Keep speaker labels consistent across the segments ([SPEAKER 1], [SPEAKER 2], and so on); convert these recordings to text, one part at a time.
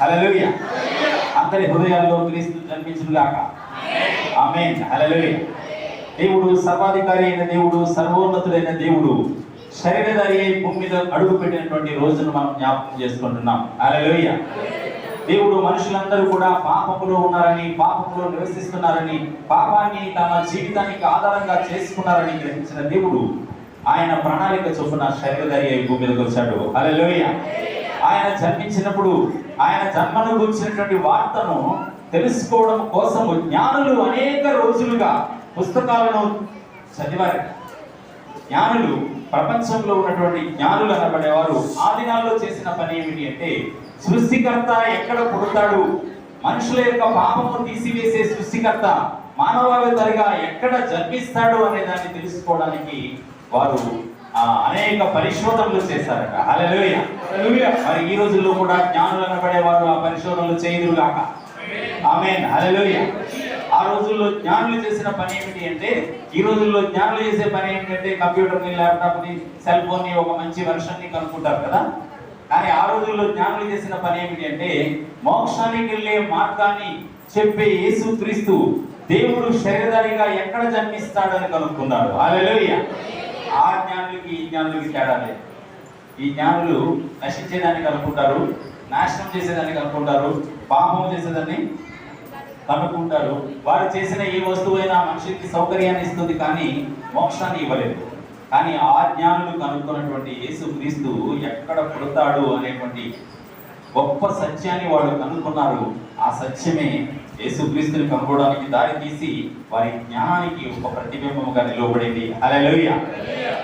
[SPEAKER 1] హల్లెలూయా. అందరి హృదయాల్లో క్రీస్తు జన్మించును గాక. ఆమేన్. హల్లెలూయా. దేవుడు సర్వాధికారి అయిన దేవుడు, సర్వోన్నతుడైన దేవుడు శరీరధారి అయి భూమి మీద అడుగు పెట్టినటువంటి రోజును మనం జ్ఞాపకం చేసుకుంటున్నాం. హల్లెలూయా. దేవుడు మనుషులందరూ కూడా పాపములో ఉన్నారని, పాపములో నివసిస్తున్నారని, పాపాన్ని తమ జీవితానికి ఆధారంగా చేసుకున్నారని గ్రహించిన దేవుడు ఆయన ప్రణాళిక చొప్పున శరీరధారి అయి భూమి మీదకి వచ్చాడు. హల్లెలూయా. ఆయన జన్మించినప్పుడు ఆయన జన్మను గురించినటువంటి వార్తను తెలుసుకోవడం కోసం జ్ఞానులు అనేక రోజులుగా పుస్తకాలను చదివారు. జ్ఞానులు, ప్రపంచంలో ఉన్నటువంటి జ్ఞానులు అనబడేవారు ఆ దినాల్లో చేసిన పని ఏమిటి అంటే, సృష్టికర్త ఎక్కడ పుడతాడు, మనుషుల యొక్క పాపము తీసివేసే సృష్టికర్త మానవాళిగా ఎక్కడ జన్మిస్తాడు అనే దాన్ని తెలుసుకోవడానికి వారు అనేక పరిశోధనలు చేశారట. హల్లెలూయా. మరి ఈ రోజుల్లో కూడా జ్ఞానులు అనబడేవారు ఆ పరిశోధనలు చేయుదురుగాక. ఆమేన్. హల్లెలూయా. ఆ రోజుల్లో జ్ఞానులు చేసిన పని ఏమిటి అంటే, ఈ రోజుల్లో జ్ఞానులు చేసే పని ఏమిటంటే కంప్యూటర్ని, ల్యాప్టాప్ని, సెల్ ఫోన్ని, ఒక మంచి వెర్షన్ని కనుక్కుంటారు కదా. కానీ ఆ రోజుల్లో జ్ఞానులు చేసిన పని ఏమిటి అంటే, మోక్షానికి వెళ్ళే మార్గాన్ని చెప్పే యేసుక్రీస్తు దేవుడు శరీరధారిగా ఎక్కడ జన్మిస్తాడని కనుక్కున్నాడు. హల్లెలూయా. ఆ జ్ఞానులకి ఈ జ్ఞానులకి తేడా లేదు. ఈ జ్ఞానులు నశించేదాన్ని కనుక్కుంటారు, నాశనం చేసేదాన్ని కనుక్కుంటారు, పాపం చేసేదాన్ని కనుక్కుంటారు. వారు చేసిన ఏ వస్తువైనా మనిషికి సౌకర్యాన్ని ఇస్తుంది కానీ మోక్షాన్ని ఇవ్వలేదు. కానీ ఆ జ్ఞానులు కనుక్కున్నటువంటి యేసుక్రీస్తు ఎక్కడ పుడతాడు అనేటువంటి గొప్ప సత్యాన్ని వాళ్ళు కనుక్కున్నారు. ఆ సత్యమే యేసుక్రీస్తుని కనుగొనడానికి దారి తీసి వారి జ్ఞానానికి ఒక ప్రతిబింబముగా నిలవబడింది. హల్లెలూయా.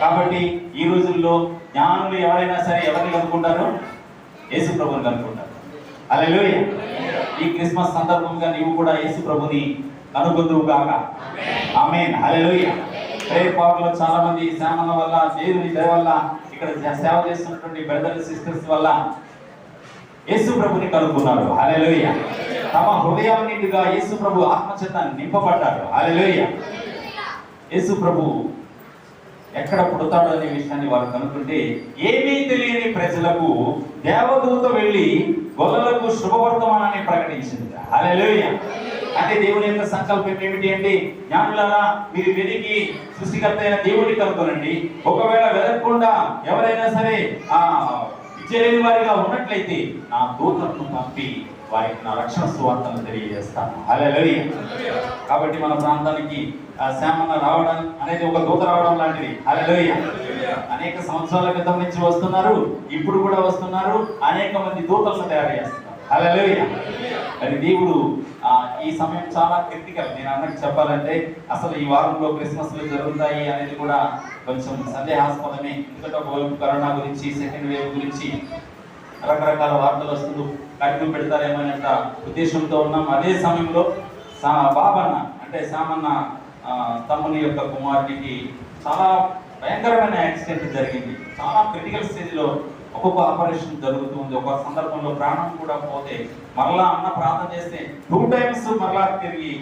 [SPEAKER 1] కాబట్టి ఈ రోజుల్లో జ్ఞానులు ఎవరైనా సరే ఎవరిని కనుక్కుంటారు? యేసు ప్రభువుని కనుక్కుంటారు. హల్లెలూయా. ఈ క్రిస్మస్ సందర్భంగా నీవు కూడా యేసు ప్రభుని కనుగొందువు గాక. ఆమేన్. హల్లెలూయా. ప్రేయర్ పవర్లో చాలా మంది సేవల వల్ల, దేవుని దయ వల్ల, ఇక్కడ సేవ చేస్తున్నటువంటి బ్రదర్స్ సిస్టర్స్ వల్ల యేసు ప్రభుని కనుక్కున్నారు. హల్లెలూయా. తమ హృదయాన్నింటిగా యేసు ప్రభు ఆత్మచేత నింపబడ్డారు. హల్లెలూయా. యేసు ప్రభు ఎక్కడ పుడతాడు అనే విషయాన్ని వారు కనుక్కుంటే, ఏమీ తెలియని ప్రజలకు దేవదూత వెళ్ళి గొల్లలకు శుభవర్తమానాన్ని ప్రకటించింది. హల్లెలూయా. అంటే దేవుని యొక్క సంకల్పం ఏమిటి అంటే, జ్ఞానులారా మీరు వెతికి సృష్టికర్త అయిన దేవుడిని కనుగొనండి. ఒకవేళ వెతకకుండా ఎవరైనా సరే ఇచ్చేలేని వారిగా ఉన్నట్లయితే నా దూతలను పంపి వారికి నా రక్షణ సువార్తను తెలియజేస్తాను. హల్లెలూయా. కాబట్టి మన ప్రాంతానికి శామన్న రావడం అనేది ఒక దూత రావడం లాంటిది. హల్లెలూయా. అనేక సంవత్సరాల క్రితం నుంచి వస్తున్నారు, ఇప్పుడు కూడా వస్తున్నారు, అనేక మంది దూతలను తయారు చేస్తున్నారు. హల్లెలూయా. మరి దేవుడు ఈ సమయం చాలా క్రిటికల్. నేను అందరికి చెప్పాలంటే అసలు ఈ వారంలో క్రిస్మస్లు జరుగుతాయి అనేది కూడా కొంచెం సందేహాస్పదమే. ఎందుకంటే ఒకవైపు కరోనా గురించి, సెకండ్ వేవ్ గురించి రకరకాల వార్తలు వస్తూ కట్టుకు పెడతారేమనేంత ఉద్దేశంతో ఉన్నాం. అదే సమయంలో బాబన్న అంటే సామన్న తమ్ముని యొక్క కుమారుడికి చాలా భయంకరమైన యాక్సిడెంట్ జరిగింది. చాలా క్రిటికల్ స్టేజ్లో ఒక్కొక్క ఆపరేషన్ జరుగుతుంది. ఒక సందర్భంలో ప్రాణం కూడా పోతే మరలా అన్న ప్రార్థన చేస్తే 2 times మరలా తిరిగి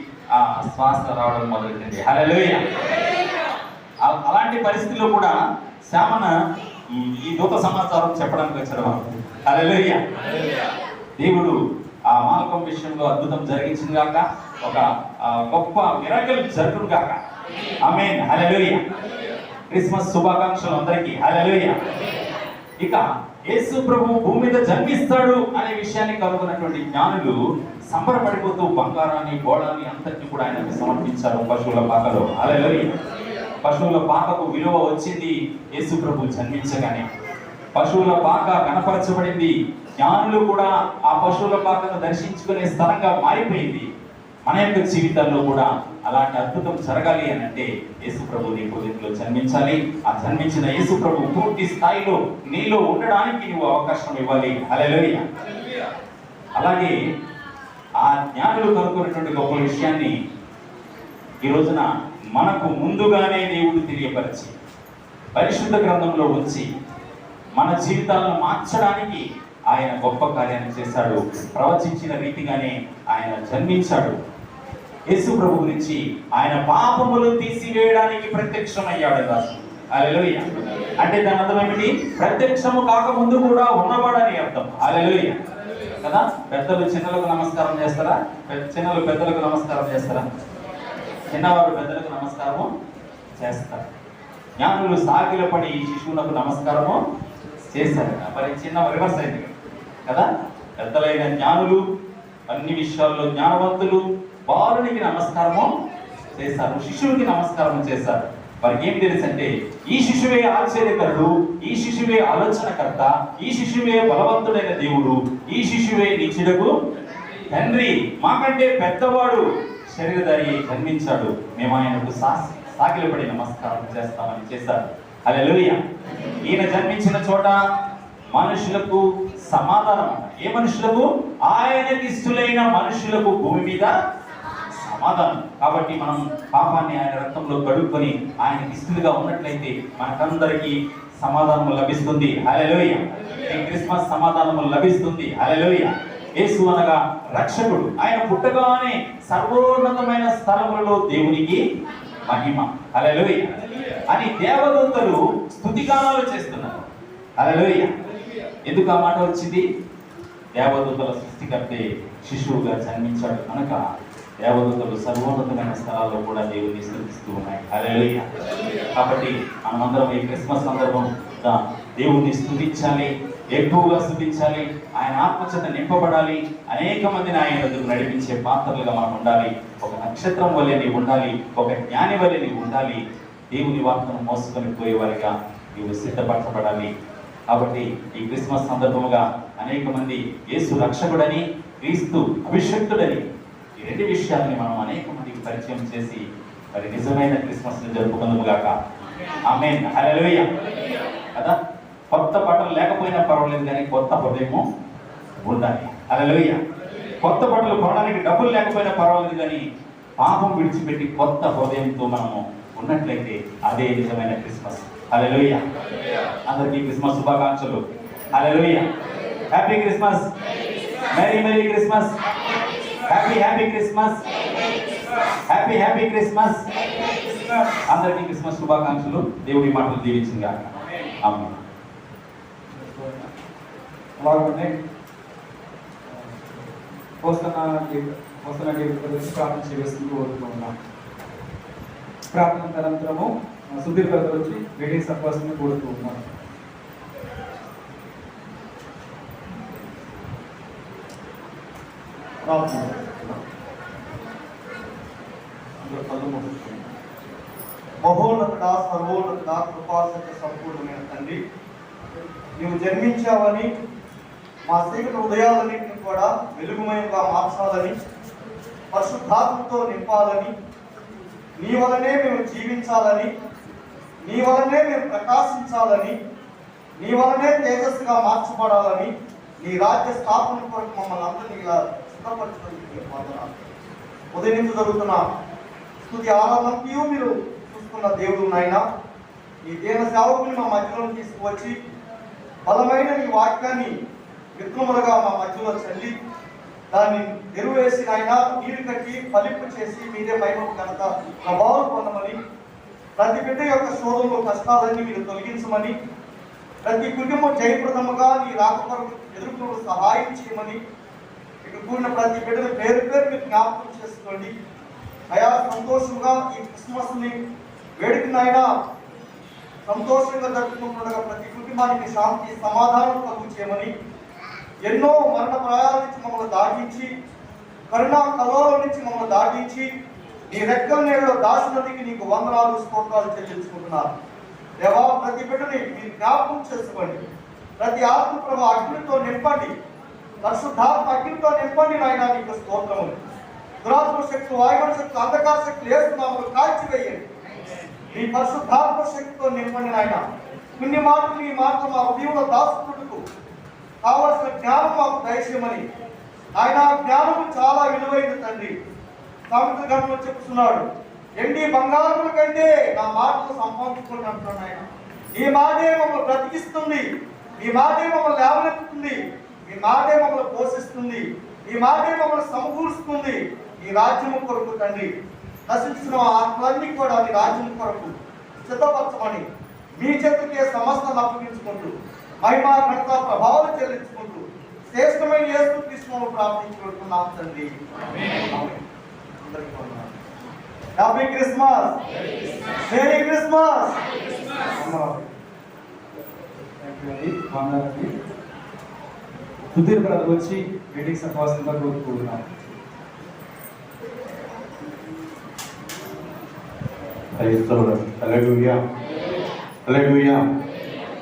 [SPEAKER 1] శ్వాస రావడం మొదలైంది. హల్లెలూయా. అలాంటి పరిస్థితుల్లో కూడా శామన ఈ దూత సమాచారం చెప్పడానికి వచ్చాడు. హల్లెలూయా. దేవుడు ఆ మాల్కం విషయంలో అద్భుతం జరిగించింది గాక, ఒక గొప్ప మిరకల్ జరుగును గాక. ఆమేన్. హల్లెలూయా. క్రిస్మస్ శుభాకాంక్షలు అందరికీ. హల్లెలూయా. ఇక యేసు ప్రభు భూమి మీద జన్మిస్తాడు అనే విషయాన్ని కనుగొన్నటువంటి జ్ఞానులు సంబరపడిపోతూ బంగారాన్ని, గోళాన్ని అంతటిని కూడా ఆయనకు సమర్పించారు పశువుల పాకలో. హల్లెలూయా. పశువుల పాకకు విలువ వచ్చింది యేసు ప్రభు జన్మించగానే. పశువుల పాక కనపరచబడింది. జ్ఞానులు కూడా ఆ పశువుల పాకను దర్శించుకునే స్థలంగా మారిపోయింది. మన యొక్క జీవితాల్లో కూడా అలాంటి అద్భుతం జరగాలి అని అంటే యేసు ప్రభు నీ హృదయంలో జన్మించాలి. ఆ జన్మించిన యేసు ప్రభు పూర్తి స్థాయిలో నీలో ఉండడానికి నువ్వు అవకాశం ఇవ్వాలి. హల్లెలూయా. అలాగే ఆ జ్ఞానులు కనుక్కున్నటువంటి గొప్ప విషయాన్ని ఈ రోజున మనకు ముందుగానే దేవుడు తెలియపరిచి పరిశుద్ధ గ్రంథంలో ఉంచి మన జీవితాలను మార్చడానికి ఆయన గొప్ప కార్యాన్ని చేశాడు. ప్రవచించిన రీతిగానే ఆయన జన్మించాడు. యేసు ప్రభు గురించి ఆయన పాపములు తీసివేయడానికి ప్రత్యక్షమయ్యాడు రాసు. హల్లెలూయా. అంటే దాని అర్థం ఏమిటి? ప్రత్యక్షము కాకముందు కూడా ఉన్నవాడని అర్థం. హల్లెలూయా. కదా. పెద్దలు చిన్నలకు నమస్కారం చేస్తారా? చిన్నలు పెద్దలకు నమస్కారం చేస్తారా? చిన్నవారు పెద్దలకు నమస్కారము చేస్తారు. జ్ఞానులు సాగిలపడి శిశువులకు నమస్కారము చేశారు. మరి చిన్న రివర్స్ అయింది కదా. పెద్దలైన జ్ఞానులు, అన్ని విషయాల్లో జ్ఞానవంతులు బాలునికి నమస్కారము చేశారు, శిశువుకి నమస్కారం చేశారు. వారికి ఏం తెలుసు అంటే ఈ శిశువే ఆశ్చర్యకరుడు, ఈ శిశువే ఆలోచనకర్త, ఈ శిశువే బలవంతుడైన దేవుడు, ఈ శిశువే నిత్యుడకు తండ్రి, మాకంటే పెద్దవాడు శరీరధారి జన్మించాడు, మేము ఆయనకు సాగిలపడి నమస్కారం చేస్తామని చేశారు. హల్లెలూయా. ఈయన జన్మించిన చోట మనుషులకు సమాధానం. ఏ మనుషులకు? ఆయనకి ఇష్టలైన మనుషులకు భూమి మీద సమాధానం. కాబట్టి మనం పాపాన్ని ఆయన రక్తంలో కడుక్కొని ఆయనకి ఇష్టలుగా ఉన్నట్లయితే మనకందరికీ సమాధానము లభిస్తుంది. హల్లెలూయా. ఈ క్రిస్మస్ సమాధానము లభిస్తుంది. హల్లెలూయా. యేసు అనగా రక్షకుడు. ఆయన పుట్టగానే సర్వోన్నతమైన స్థలములలో దేవునికి మహిమ. హల్లెలూయా అని దేవదూతలు స్తుతిగానాలు చేస్తున్నారు. హల్లెలూయా. ఎందుకు ఆ మాట వచ్చింది? దేవదూతల సృష్టికర్తే శిశువుగా జన్మించాడు కనుక దేవదూతలు సర్వోన్నతమైన స్థలాల్లో కూడా దేవుని స్తుతిస్తూ ఉన్నాయి. హల్లెలూయా. కాబట్టి మనమందరం ఈ క్రిస్మస్ సందర్భం దేవుణ్ణి స్తుతించాలి, ఎక్కువగా స్తుతించాలి, ఆయన ఆత్మచేత నింపబడాలి, అనేక మందిని ఆయన వద్దకు నడిపించే పాత్రలుగా మనం ఉండాలి. ఒక నక్షత్రం వలె నీవు ఉండాలి, ఒక జ్ఞాని వలె నీవు ఉండాలి, దేవుని వార్తను మోసుకొని పోయేవారిగా నీవు సిద్ధపరచబడాలి. కాబట్టి ఈ క్రిస్మస్ సందర్భముగా అనేక మంది యేసు రక్షకుడని, క్రీస్తు అభిషక్తుడని, ఈ రెండు విషయాలని మనం అనేక మందికి పరిచయం చేసి మరి నిజమైన క్రిస్మస్ ని జరుపుకుందాముగాక. ఆమేన్. హల్లెలూయా. కదా. కొత్త బట్టలు లేకపోయినా పర్వాలేదు కానీ కొత్త హృదయము ఉండాలి. హల్లెలూయా. కొత్త బట్టలు కొనడానికి డబ్బులు లేకపోయినా పర్వాలేదు కానీ పాపం విడిచిపెట్టి కొత్త హృదయంతో మనము ఉన్నట్లయితే అదే నిజమైన క్రిస్మస్. హల్లెలూయా. అందరికీ క్రిస్మస్ శుభాకాంక్షలు. Hallelujah. Happy Christmas. Merry merry Christmas. Happy happy Christmas. Happy happy Christmas. అందరికీ క్రిస్మస్ శుభాకాంక్షలు. దేవుడి మాటలు దీవించిందిగా. ఆమేన్.
[SPEAKER 2] అలాగే పోస్తున్న గురించి ప్రార్థన చేస్తూ కోరుతున్నాం. ప్రార్థన అనంతరము సుధీర్ గారు వచ్చి వెడ్డింగ్ సర్ప్రైజ్ని కోరుతూ ఉన్నాను.
[SPEAKER 3] మహోన్నత సర్వోన్నత కృపాసక సంపూర్ణమైన తండ్రి, నీవు జన్మించావని మా చీకటి హృదయాలన్నింటినీ కూడా వెలుగుమయంగా మార్చాలని, పరిశుద్ధాత్మతో నింపాలని, నీ వలనే మేము జీవించాలని, నీ వలనే మేము ప్రకాశించాలని, నీ వలనే తేజస్సుగా మార్చబడాలని, నీ రాజ్య స్థాపన కొరకు మమ్మల్ని అందరినీ ఇలా సిద్ధపరచడానికి ఉదయం నుంచి జరుగుతున్న స్తుతి ఆరాధనకి మీరు చూస్తున్న దేవుడు నాయన, ఈ దేన సేవకుని మా మధ్యలో తీసుకువచ్చి బలమైన నీ వాక్యాన్ని విక్రములుగా మా మధ్యలో చల్లి దాన్ని ఎరువేసి ఆయన నీరు కట్టి ఫలింపు చేసి మీరే మహిమకు ఘనత ప్రభావం పొందమని, ప్రతి బిడ్డ యొక్క శోధనలో కష్టాలన్నీ మీరు తొలగించమని, ప్రతి కుటుంబం జయప్రదముగా నీ రాకపరకు ఎదుర్కొను సహాయం చేయమని, ఇక్కడ కూడిన ప్రతి బిడ్డను పేరు పేరు మీరు జ్ఞాపకం చేసుకోండి. అయా సంతోషంగా ఈ క్రిస్మస్ని వేడుకనైనా సంతోషంగా జరుపుకుంటుండగా ప్రతి కుటుంబానికి శాంతి సమాధానం కలుగు చేయమని, ఎన్నో మరణ ప్రాయాల నుంచి మమ్మల్ని దాటించి, కరుణా కలోల నుంచి మమ్మల్ని దాటించి, నీ రెక్కల నీళ్ళలో దాచినందుకు నీకు వందనాలు స్తోత్రాలు చెల్లించుకుంటున్నారు. దేవా, ప్రతి బిడ్డని మీరు జ్ఞాపకం చేసుకోండి. ప్రతి ఆత్మ ప్రభు అగ్నితో నింపండి, పరిశుద్ధాత్మ అగ్నితో నింపండి నాయన. నీకు స్తోత్రములు. దురాత్మ శక్తులు, వాయుమన శక్తులు, అంధకార శక్తులు వేస్తున్నాము కాల్చివేయండి. నీ పరిశుద్ధాత్మ శక్తితో నింపండి నాయన. కొన్ని మాటలు ఈ మాట మా హృదయంలో దాచుకుంటూ కావలసిన జ్ఞానం మాకు దయచేయమని. ఆయన జ్ఞానము చాలా విలువైంది తండ్రి. సామెతల గ్రంథంలో చెప్తున్నాడు, ఎండి బంగారముల కంటే నా మాటలు సంపాదించుకోండి అంటున్నాడు ఆయన. ఈ మాటే మమ్మల్ని బ్రతికిస్తుంది, ఈ మాటే మమ్మల్ని లేవనెత్తుతుంది, ఈ మాటే మమ్మల్ని పోషిస్తుంది, ఈ మాటే మమ్మల్ని సమకూరుస్తుంది. ఈ రాజ్యము కొరకు తండ్రి నశించిన ఆత్మలన్నీ కూడా నీ రాజ్యం కొరకు సిద్ధపరచమని మీ చేతికే సమస్త అప్పగించుకుంటూ మహిమా ఘనత ప్రభావాలు చెల్లించుకుంటూ శ్రేష్టమైన యేసుక్రీస్తును ప్రార్థించుకుంటున్నాం తండ్రి. ఆమేన్. అందరికీ వందనాలు. Happy Christmas. Merry Christmas.
[SPEAKER 2] వందనాలండి. సుధీర్ బ్రదర్ వచ్చి మీటింగ్ సంభాషణగా కోరుకుంటున్నాం.
[SPEAKER 4] హల్లెలూయా హల్లెలూయా.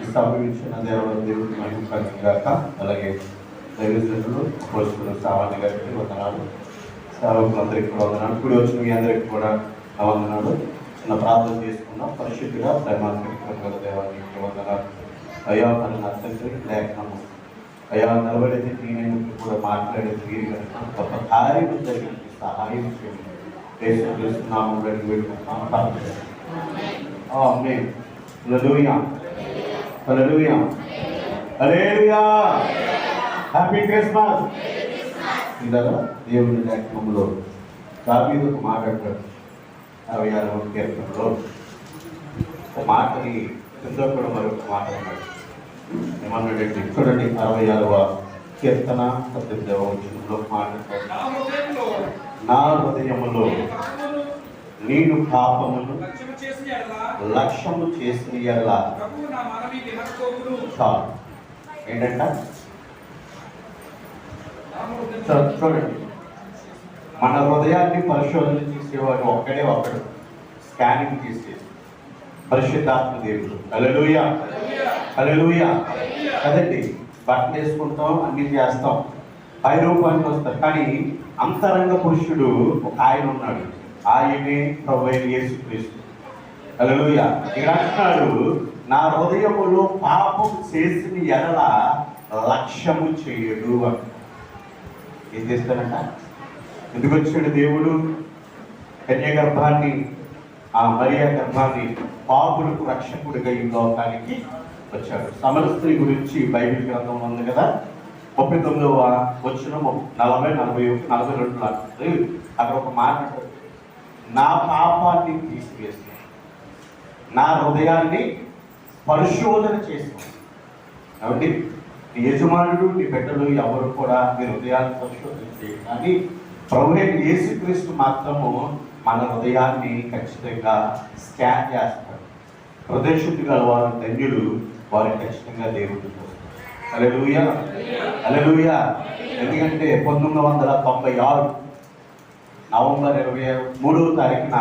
[SPEAKER 4] ఈ స్థాపించిన దేవుడికి మహిమ కలుగుగాక. అలాగే దైవజనులు పోషకులు సామాన్య గారికి వందనాలు, సేవకులందరికీ కూడా వందనాలు, కూడి వచ్చిన మీ అందరికీ కూడా వందనాలు. చిన్న ప్రార్థన చేసుకున్నాం. పరిశుద్ధిగా ప్రేమాత్మక దేవానికి వందనాలు. అయ్యా మన తండ్రి లేఖనము అయ్యా నిలబడేది నేను కూడా మాట్లాడే తీరు కనుక గొప్ప కార్యం జరిగినట్టు సహాయం చేయండి. దేశం పెట్టుకుంటాం. Hallelujah hallelujah hallelujah. Happy Christmas. ఇలా దేవుని లేఖనంలో దావీదు ఒక మాట అంటాడు. 66వ కీర్తనలో ఒక మాటని కింద కూడా మరొక మాట అన్నాడు. ఏమన్నాడంటే చూడండి, 66వ కీర్తన 18వ వచనంలో మాట, నా హృదయములో నేను పాపమును లక్ష్యము చేసిన ఎడల చాలు. ఏంటంట చూడండి, మన హృదయాన్ని పరిశోధన చేసేవాడు ఒక్కడు స్కానింగ్ చేసేది పరిశుద్ధాత్మ దేవుడు. హల్లెలూయా హల్లెలూయా. కదండి, బట్టలు వేసుకుంటాం, అన్ని చేస్తాం, పై రూపానికి వస్తారు. కానీ అంతరంగ పురుషుడు ఒక ఆయన ఉన్నాడు, ఆయనే ప్రభువైన యేసుక్రీస్తు. హల్లెలూయా. ఇక్కడ అంటున్నాడు, నా హృదయములో పాపం చేసిన ఎడల లక్ష్యము చేయడు అంట. ఏం చేస్తాడంట? ఎందుకు వచ్చాడు దేవుడు? కన్య గర్భాన్ని, ఆ మరియా గర్భాన్ని పాపులకు రక్షకుడిగా ఈ లోకానికి వచ్చాడు. సమర స్త్రీ గురించి బైబిల్ గ్రంథంలో ఉంది కదా, 39వ వచనం 40, 41, 42 అక్కడ ఒక మాట, నా పాపాన్ని తీసివేస్తాను, నా హృదయాన్ని పరిశోధన చేస్తాను. కాబట్టి నీ యజమానుడు, నీ బిడ్డలు ఎవరు కూడా మీ హృదయాన్ని పరిశోధన చేయరు. కానీ ప్రభువైన యేసుక్రీస్తు మాత్రము మన హృదయాన్ని ఖచ్చితంగా స్కాన్ చేస్తాడు. హృదయశుద్ధి గల వారు ధన్యులు, వారు ఖచ్చితంగా దేవుడు చూస్తారు. హల్లెలూయా హల్లెలూయా. ఎందుకంటే 1996 నవంబర్ 23వ తారీఖున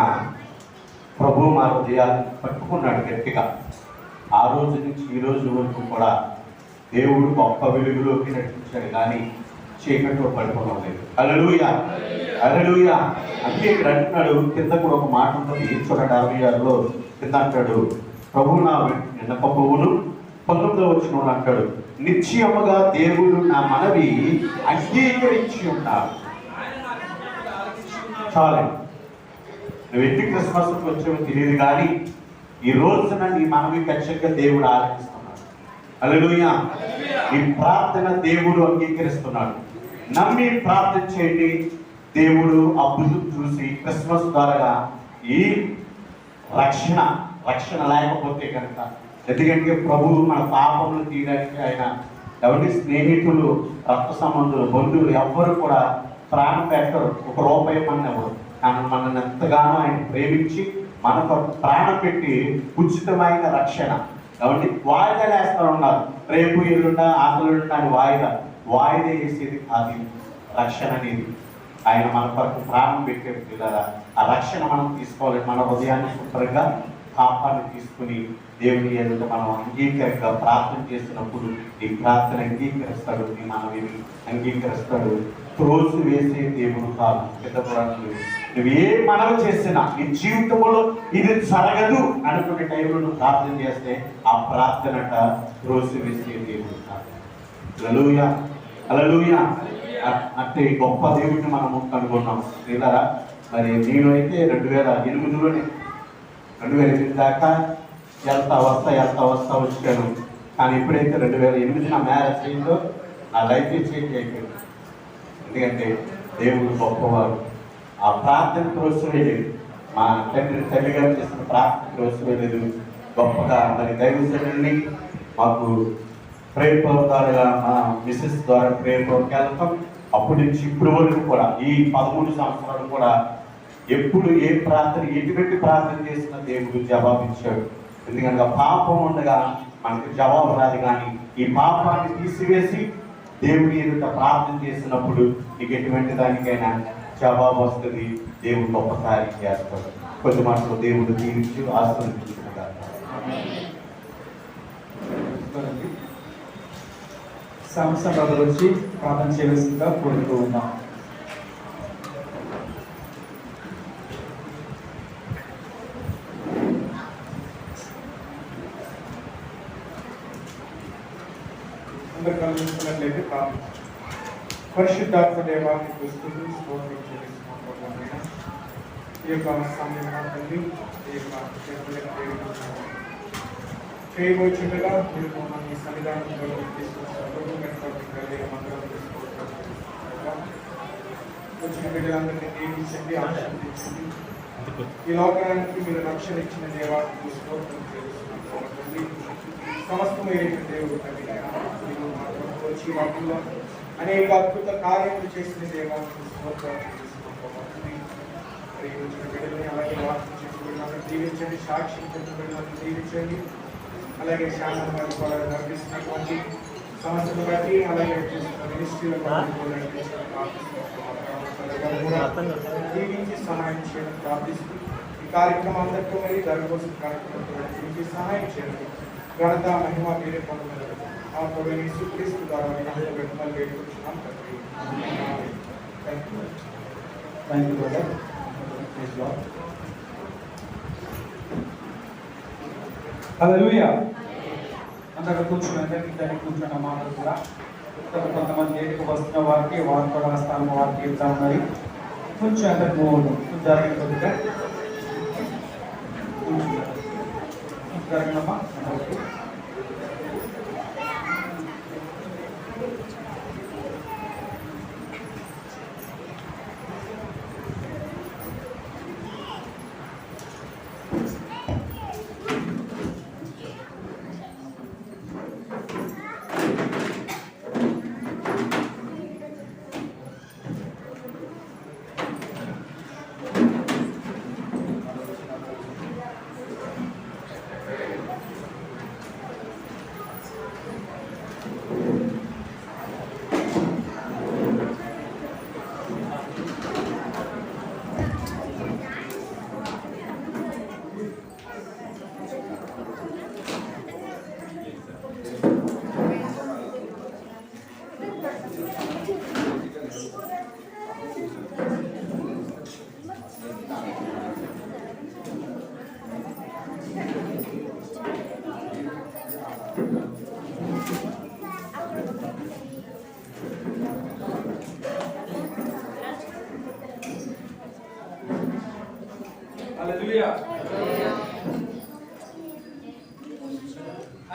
[SPEAKER 4] ప్రభు మా హృదయాన్ని పట్టుకున్నాడు గట్టిగా. ఆ రోజు నుంచి ఈ రోజు వరకు కూడా దేవుడు గొప్ప వెలుగులోకి నడిపించాడు, కానీ చీకట్లో పడిపోవడం లేదు. హల్లెలూయా హల్లెలూయా. అందుకే ఇక్కడ అంటున్నాడు, కింద కూడా ఒక మాట ఉంటుంది చూడండి, 66లో కింద అంటాడు, ప్రభు నా విన్నపమును 19వ వచనంలో అంటాడు, నిశ్చయముగా దేవుడు నా మనవి అంగీకరించి ఉన్నాడు. చాలు, నువ్వు ఎన్ని క్రిస్మస్కి వచ్చావో తెలియదు, కానీ ఈ రోజున నీ మనవి ఖచ్చితంగా దేవుడు ఆలకిస్తున్నాడు. హల్లెలూయా. నీ ప్రార్థన దేవుడు అంగీకరిస్తున్నాడు. నమ్మి ప్రార్థన చేయండి. దేవుడు అద్భుతం చూసి క్రిస్మస్ ద్వారా ఈ రక్షణ లేకపోతే కనుక, ఎందుకంటే ప్రభువు మన పాపములు తీయడానికి ఆయన ఎవరి స్నేహితులు, రక్త సంబంధులు, బంధువులు ఎవ్వరు కూడా ప్రాణం పెట్టరు, ఒక రూపాయి మన ఎవరు. కానీ మనల్ని ఎంతగానో ఆయన ప్రేమించి మనకు ప్రాణం పెట్టి ఉచితమైన రక్షణ. కాబట్టి వాయిదాలు వేస్తూ ఉన్నారు, రేపు ఎల్లుండా ఆకలిండా అని వాయిదా వేసేది కాదు రక్షణ అనేది. ఆయన మన కొరకు ప్రాణం పెట్టేది కదా. ఆ రక్షణ మనం తీసుకోవాలి. మన హృదయాన్ని శుభ్రంగా పాపాన్ని తీసుకుని దేవుని ఎదుట మనం అంగీకరంగా ప్రార్థన చేసినప్పుడు ఈ ప్రార్థన అంగీకరిస్తాడు, నీ మనవిని అంగీకరిస్తాడు. త్రోసి వేసే దేవుడు కాదు. పెద్దపురాణులు నువ్వు ఏ మనవి చేసినా నీ జీవితంలో ఇది జరగదు అనుకునే టైంలో నువ్వు ప్రార్థన చేస్తే ఆ ప్రార్థనట త్రోసి వేసే దేవుడు కాదు. హల్లెలూయా హల్లెలూయా. అంటే గొప్ప దేవుడిని మనము కనుగొన్నాం. లేదా మరి నేను అయితే 2008లోనే 2008 దాకా వెళ్తా వస్తా వచ్చాను. కానీ ఎప్పుడైతే 2008 నా మ్యారేజ్ అయిందో నా లైఫ్ చేంజ్ అయిపోయింది. ఎందుకంటే దేవుడు గొప్పవారు. ఆ ప్రార్థన త్రోసివేయలేదు. మా తల్లి గారు చేసిన ప్రార్థన త్రోసివేయలేదు. గొప్పగా మరి దైవజనుల్ని మాకు ప్రేయర్ ద్వారా మా మిస్సెస్ ద్వారా ప్రేయర్ వెళ్తాం. అప్పటి నుంచి ఇప్పటి వరకు కూడా ఈ 13 సంవత్సరాలు కూడా ఎప్పుడు ఏ ప్రార్థన ఎటువంటి ప్రార్థన చేసినా దేవుడు జవాబిచ్చాడు. ఎందుకంటే పాపం ఉండగా మనకు జవాబు రాదు, కానీ ఈ పాపాన్ని తీసివేసి దేవుడి ఎదుట ప్రార్థన చేసినప్పుడు నీకు ఎటువంటి దానికైనా జవాబు వస్తుంది. దేవుడు గొప్ప కార్యం చేస్తాడు. కొద్ది మాటలు దేవుడు దీవించి ఆశీర్వదించుకుంటారు.
[SPEAKER 2] సంస్థ బ్రదర్ వచ్చి ప్రార్థన చేయవలసిందిగా కోరుతూ ఉన్నాం. అందరు కలిసినట్లయితే ప్రార్థన. పరిశుద్ధాత్మ దేవాన్ని క్రీస్తుకు స్తోత్రం చెల్లిస్తున్నాం. ఈ యొక్క సమయం తండ్రి, ఈ యొక్క చేయవచ్చుండగా మీరు మమ్మల్ని సన్నిధానంలో వచ్చిన బిడ్డలందరినీ దీవించండి, ఆశీర్వదించండి. ఈ లోకానికి మీరు రక్షణ ఇచ్చిన దేవానికి స్తోత్రం చేస్తున్నాం. సమస్తమైన దేవుడు తండ్రి, మీరు మాత్రం వచ్చి వాటిల్లో అనేక అద్భుత కార్యములు చేసిన దేవానికి స్తోత్రం చేస్తున్నాం. వచ్చిన బిడ్డలని అలాగే వాక్యం చేసిన బిడ్డలను దీవించండి, సాక్షి చెప్పిన బిడ్డలను దీవించండి. అలాగే శాంతం గారు నడిపిస్తున్నటువంటి సమస్యను బట్టి, అలాగే మినిస్ట్రీలో దీవించి సహాయం చేయడం ప్రార్థిస్తూ ఈ కార్యక్రమం అందరితో మరి దానికోసం కార్యక్రమం సహాయం చేయండి. ఘనత మహిమ మీరే పొందగలరు. ఆ ప్రభుని యేసుక్రీస్తు ద్వారా వేడుకుంటున్నాం తండ్రి. Thank you brother. హల్లెలూయా. అందరూ కూర్చున్న మాటలు కూడా కొంతమంది ఏడుకు వస్తున్న వారికి వారు కూడా స్థానం వారికి చెప్తా ఉన్నాయి. కొంచెం అందరికి జరిగిన కొద్దిగా జరిగినమ్మా అందరికి.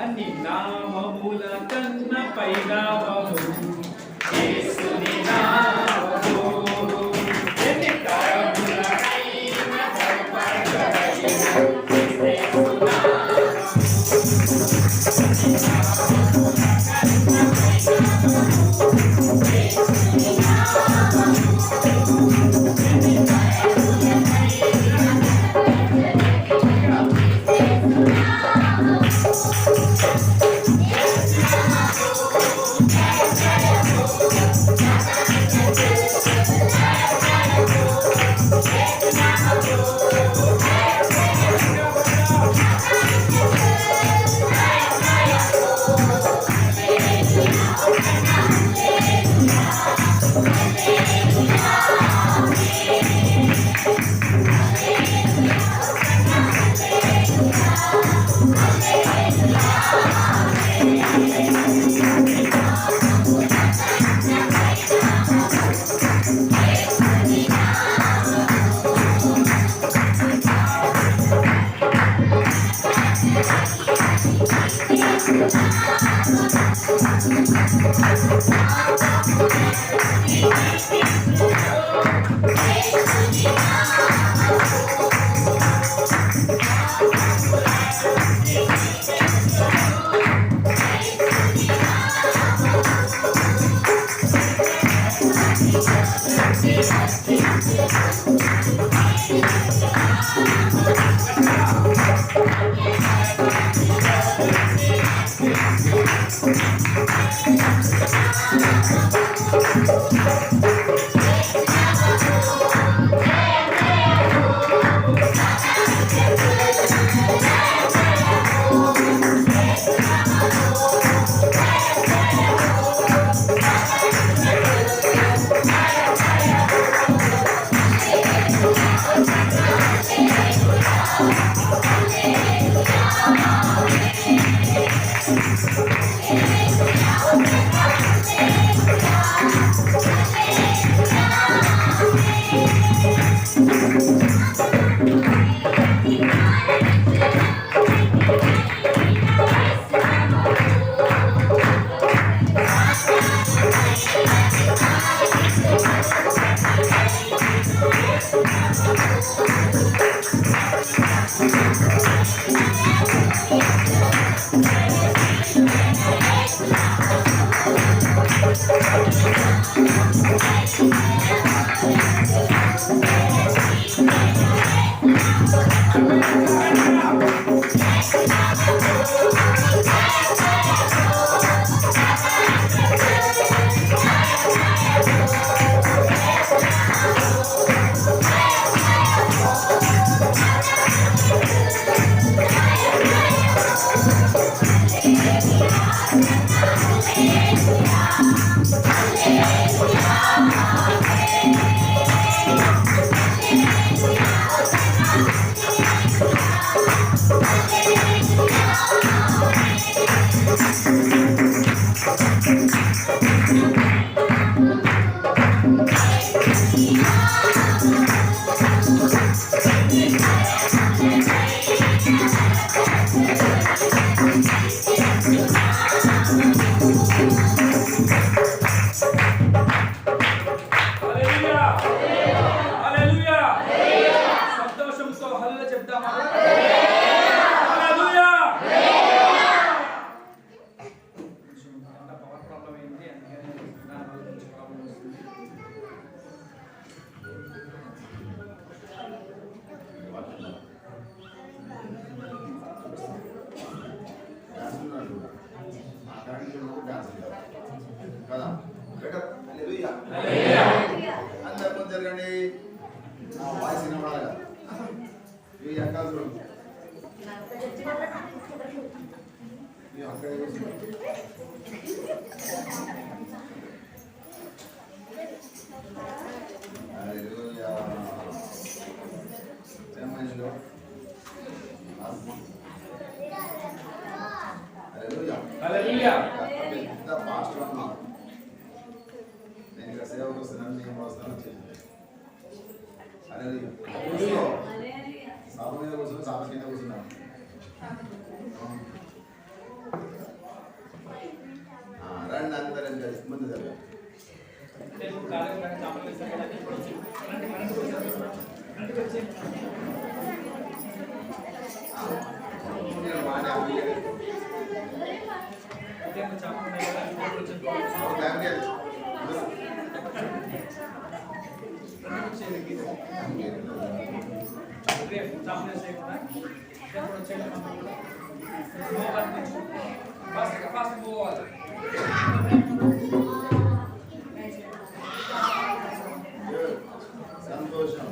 [SPEAKER 5] అన్ని నామముల కన్న పైనామము యేసుని నామము. ఎన్ని తరములకైన భయపడకయు యేసు
[SPEAKER 6] Yes.
[SPEAKER 5] సంతోషంతో హల్లెలూయా చెప్తామా? హల్లెలూయా. పవర్ ప్రాబ్లం ఏంటి అందుకని ప్రాబ్లం వస్తుంది.
[SPEAKER 6] కదా అందరు ముందు జరగండి. నా వాయిస్ వినబడాలి కదా. ఇవి అక్కడ చూడండి. ఇవి అక్కడే కూర్చోండి. హల్లెలూయా. ఏమైందో? హల్లెలూయా.
[SPEAKER 5] హల్లెలూయా.
[SPEAKER 6] పెద్ద పాస్టర్ అన్నా. నేను ఇక్కడ సేవకు వస్తున్నాను, నేను వస్తాను చెప్పి. హల్లెలూయా. కూర్చో. సాబు మీద కూర్చొని సాబు కింద కూర్చున్నాను. రండి అందరం కలిసి ముందు జరగండి. సంతోషం.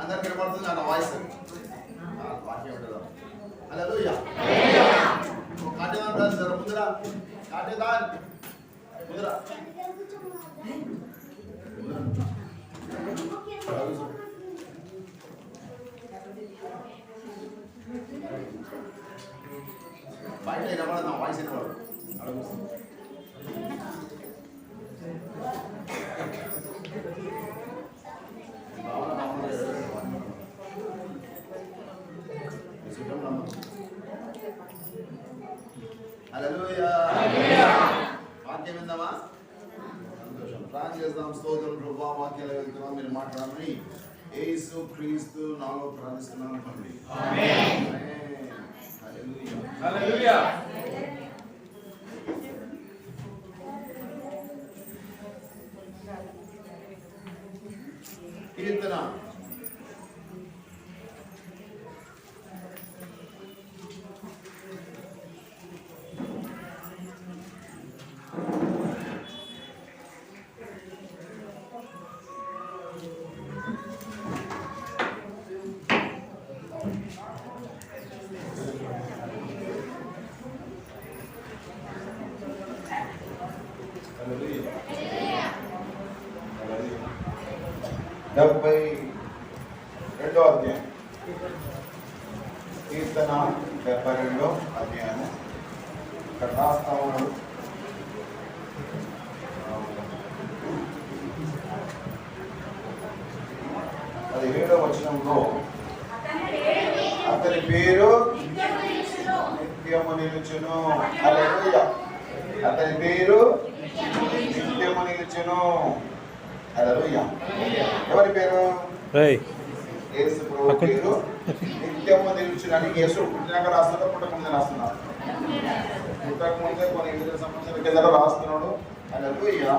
[SPEAKER 6] అందరికి వినపడుతుంది అన్న వాయిస్. వాక్యం ఉంటుందా? హల్లెలూయా. కాటేదాన్ బ్రదర్ ముందురా. కాటేదాన్ ముందురా. బయట వినపడదు, నా వాయిస్ వినపడదు. అడుగు హల్లెలూయా. వాక్యం విందామా? సంతోషం. ప్రార్థన చేద్దాం. స్తోత్రం ప్రభువా, వాక్యాలు వెళ్తున్నాం, మీరు మాట్లాడమని యేసు క్రీస్తు నాలో ప్రార్థిస్తున్నాను తండ్రి. ఆమేన్. హల్లెలూయా.
[SPEAKER 5] హల్లెలూయా.
[SPEAKER 6] కీర్తన డెబ్బై రెండో అధ్యాయం కీర్తన 72 అధ్యాయం ఇక్కడ రాస్తా ఉన్నాడు. అది 7వ వచనంలో అతని పేరు నిత్యము నిలుచును. హల్లెలూయా. అతని పేరు నిత్యము నిలుచును. హల్లెలూయా. ఎవరి పేరు? యేసు ప్రభు పేరు నిత్యము నిలుచునని. యేసు పుట్టినాక రాస్తున్నా, పుట్టకముందే రాస్తున్నాడు. పుట్టకముందే కొన్ని 8 సంవత్సరాల కింద రాస్తున్నాడు. హల్లెలూయా.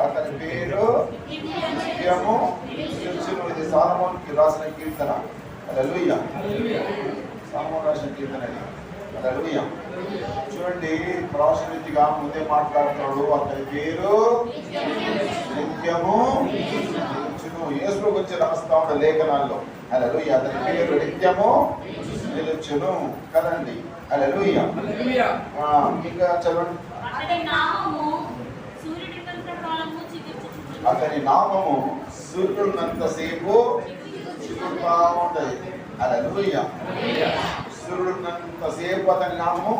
[SPEAKER 6] అతని పేరు నిత్యము నిలుచును. ఇది సొలొమోనుకి రాసిన కీర్తన. హల్లెలూయా. సొలొమోను రాసిన కీర్తన ఇది. హల్లెలూయా. చూడండి, ప్రాసరీతిగా ముందే మాట్లాడుతున్నాడు. అతని పేరు నిత్యము నిలుచును. యేసు గురించి రాస్తా ఉన్న లేఖనాల్లో. హల్లెలూయా. అతని పేరు నిత్యము నిలుచును కదండి. హల్లెలూయా. ఇంకా చదవండి. అతని నామము సూర్యుడున్నంతసేపు చిగురుతా ఉంటది. హల్లెలూయా. సూర్యుడున్నంతసేపు అతని నామము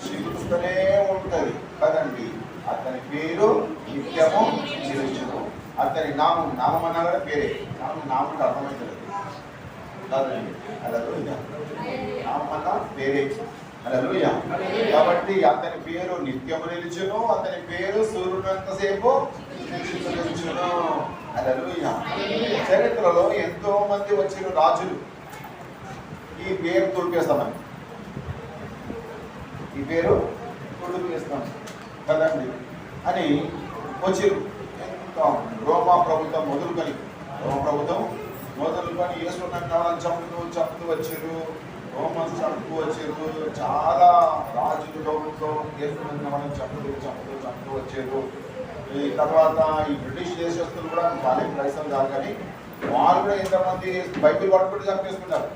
[SPEAKER 6] చిగురుస్తూనే ఉంటది కదండి. అతని పేరు నిత్యము నిలుచును. అతని నామం అన్నా కూడా పేరే. నామం అర్థమవుతుంది కాదండి. హల్లెలూయా. నామం అన్నా పేరే. హల్లెలూయా. కాబట్టి అతని పేరు నిత్యము నిలుచును. అతని పేరు సూర్యుడంతసేపు నిలుచును. హల్లెలూయా. చరిత్రలో ఎంతో మంది వచ్చిన రాజులు ఈ పేరు తుడిపేస్తామని, ఈ పేరు తుడిపేస్తాం కదండి అని వచ్చిరు. ఎంత రోమా ప్రభుత్వం మొదలుకొని యేసునాథం చంపుతూ వచ్చారు. రోమన్స్ చంపుతూ వచ్చారు. చాలా రాజులు ప్రభుత్వం యేసునాథం చంపుతూ వచ్చారు. ఈ తర్వాత ఈ బ్రిటిష్ దేశస్తులు కూడా వాళ్ళే క్రైస్తవులు కాదు, కానీ వాళ్ళు కూడా ఎంతమంది బైబిల్ పట్టుకుంటూ చంపేసుకున్నారు.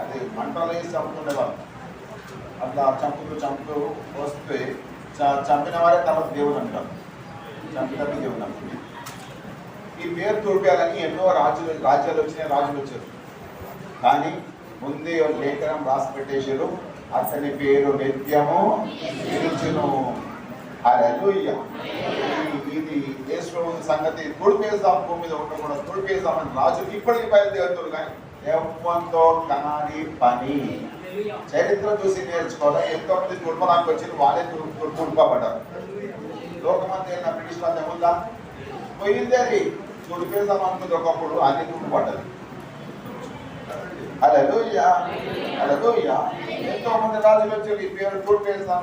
[SPEAKER 6] అది మంటలు వేసి చంపుతుండేవాళ్ళు. అట్లా చంపుతూ వస్తే చంపిన వారే తర్వాత దేవుడు అంటారు. చంపిన దేవుడు అంటారు. ఈ పేరు తోడియాలని ఎన్నో రాజ్యాలు వచ్చారు. కానీ ముందే లేఖనం రాసి పెట్టేశారు. అతని పేరు నిత్యము నిలుచును. హల్లెలూయా. ఇది యేసు సంగతి. తుడిపేద్దాం, భూమి మీద ఉండకూడదు, తుడిపేద్దామని రాజుకి ఇప్పటికీ బయలుదేరుతారు. కానీ ఎవరితో కనాలి పని. చరిత్ర చూసి నేర్చుకోవాలి. ఎంతో మంది తుడపడానికి వచ్చి వాళ్ళే తుడపబడ్డారు. లోకమంది వెళ్ళిన బ్రిటిష్ రాజ్యం ఉందా? పోయింది. అది తుడిపేద్దాం అనుకుంది ఒకప్పుడు, అది తుడిపడ్డది. హల్లెలూయా. హల్లెలూయా. ఎంతో మంది రాజులు వచ్చి ఈ పేరు తుడిపేస్తాం,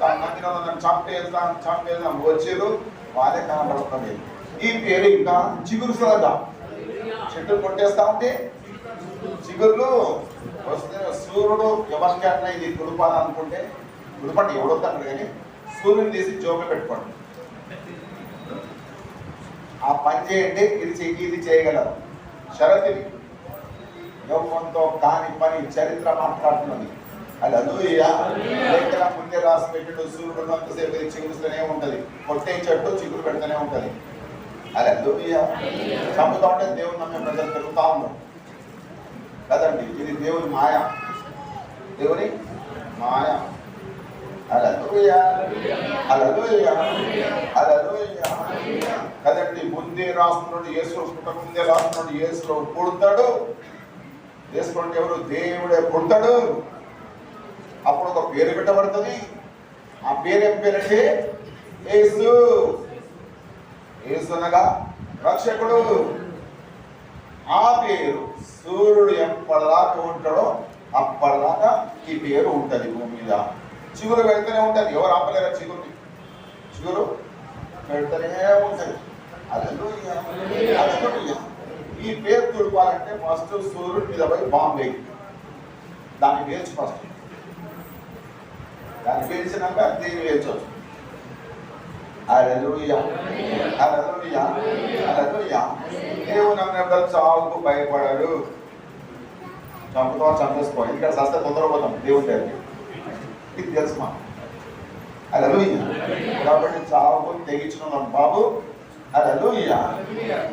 [SPEAKER 6] దాన్ని చంపేద్దాం వచ్చారు. వాళ్ళే కనబడుతుంది. ఈ పేరు ఇంకా చిగురుస్తుందా? చెట్లు కొట్టేస్తా ఉంటే చిగుర్లు వస్తే సూర్యుడు ఎవరికి అట్లా ఇది తుడపాలనుకుంటే తుడపండి, ఎవడొద్దాడు, కానీ సూర్యుని తీసి జోబులో పెట్టుకోండి. ఆ పని చేయండి. ఇది చేయగలరు. షరతుని యోగంతో కాని పని చరిత్ర మాట్లాడుతున్నది. హల్లెలూయా. లేఖన ముందే రాసి పెట్టిన సూర్యుడు అంతసేపు చిగురుస్తూనే ఉంటది. కొట్టే చెట్టు చిగురు పెడుతూనే ఉంటది. హల్లెలూయా. చంపుతా ఉంటే దేవుని నమ్మే ప్రజలు పెరుగుతా ఉన్నారు కదండి. ఇది దేవుని మాయ, దేవుని మాయ. హల్లెలూయా. హల్లెలూయా. హల్లెలూయా. కదండి. ముందే రాస్తున్నాడు యేసు, పుట్టకముందే రాస్తున్నాడు యేసులో పుడతాడు. యేసుకుంటే ఎవరు? దేవుడే పుడతాడు. అప్పుడు ఒక పేరు పెట్టబడుతుంది. ఆ పేరు ఏం పేరంటే యేసు. యేసు అనగా రక్షకుడు. ఆ పేరు సూర్యుడు ఎప్పటిదాకా ఉంటాడో అప్పటిదాకా ఈ పేరు ఉంటుంది భూమి మీద. చిగురు పెడితేనే ఉంటుంది, ఎవరు ఆపలేరు చిగురుని. చిగురు పెడితేనే ఉంటుంది. హల్లెలూయా. హల్లెలూయా. ఈ పేరు తుడపాలంటే ఫస్ట్ సూర్యుడి మీద పోయి బాంబు వేయి, దాన్ని వేర్చి ఫస్ట్, దాన్ని వేసినాక దీన్ని వేర్చవచ్చు. హల్లెలూయా. హల్లెలూయా. హల్లెలూయా. దేవుని నమ్మిన చావుకు భయపడరు. చంపుతాం చంపేసుకో, ఇంకా సస్తే తొందరపోతాం దేవుని దగ్గరికి, ఇది తెలుసు మా. హల్లెలూయా. కాబట్టి చావుకు తెగించిన బాబు. హల్లెలూయా.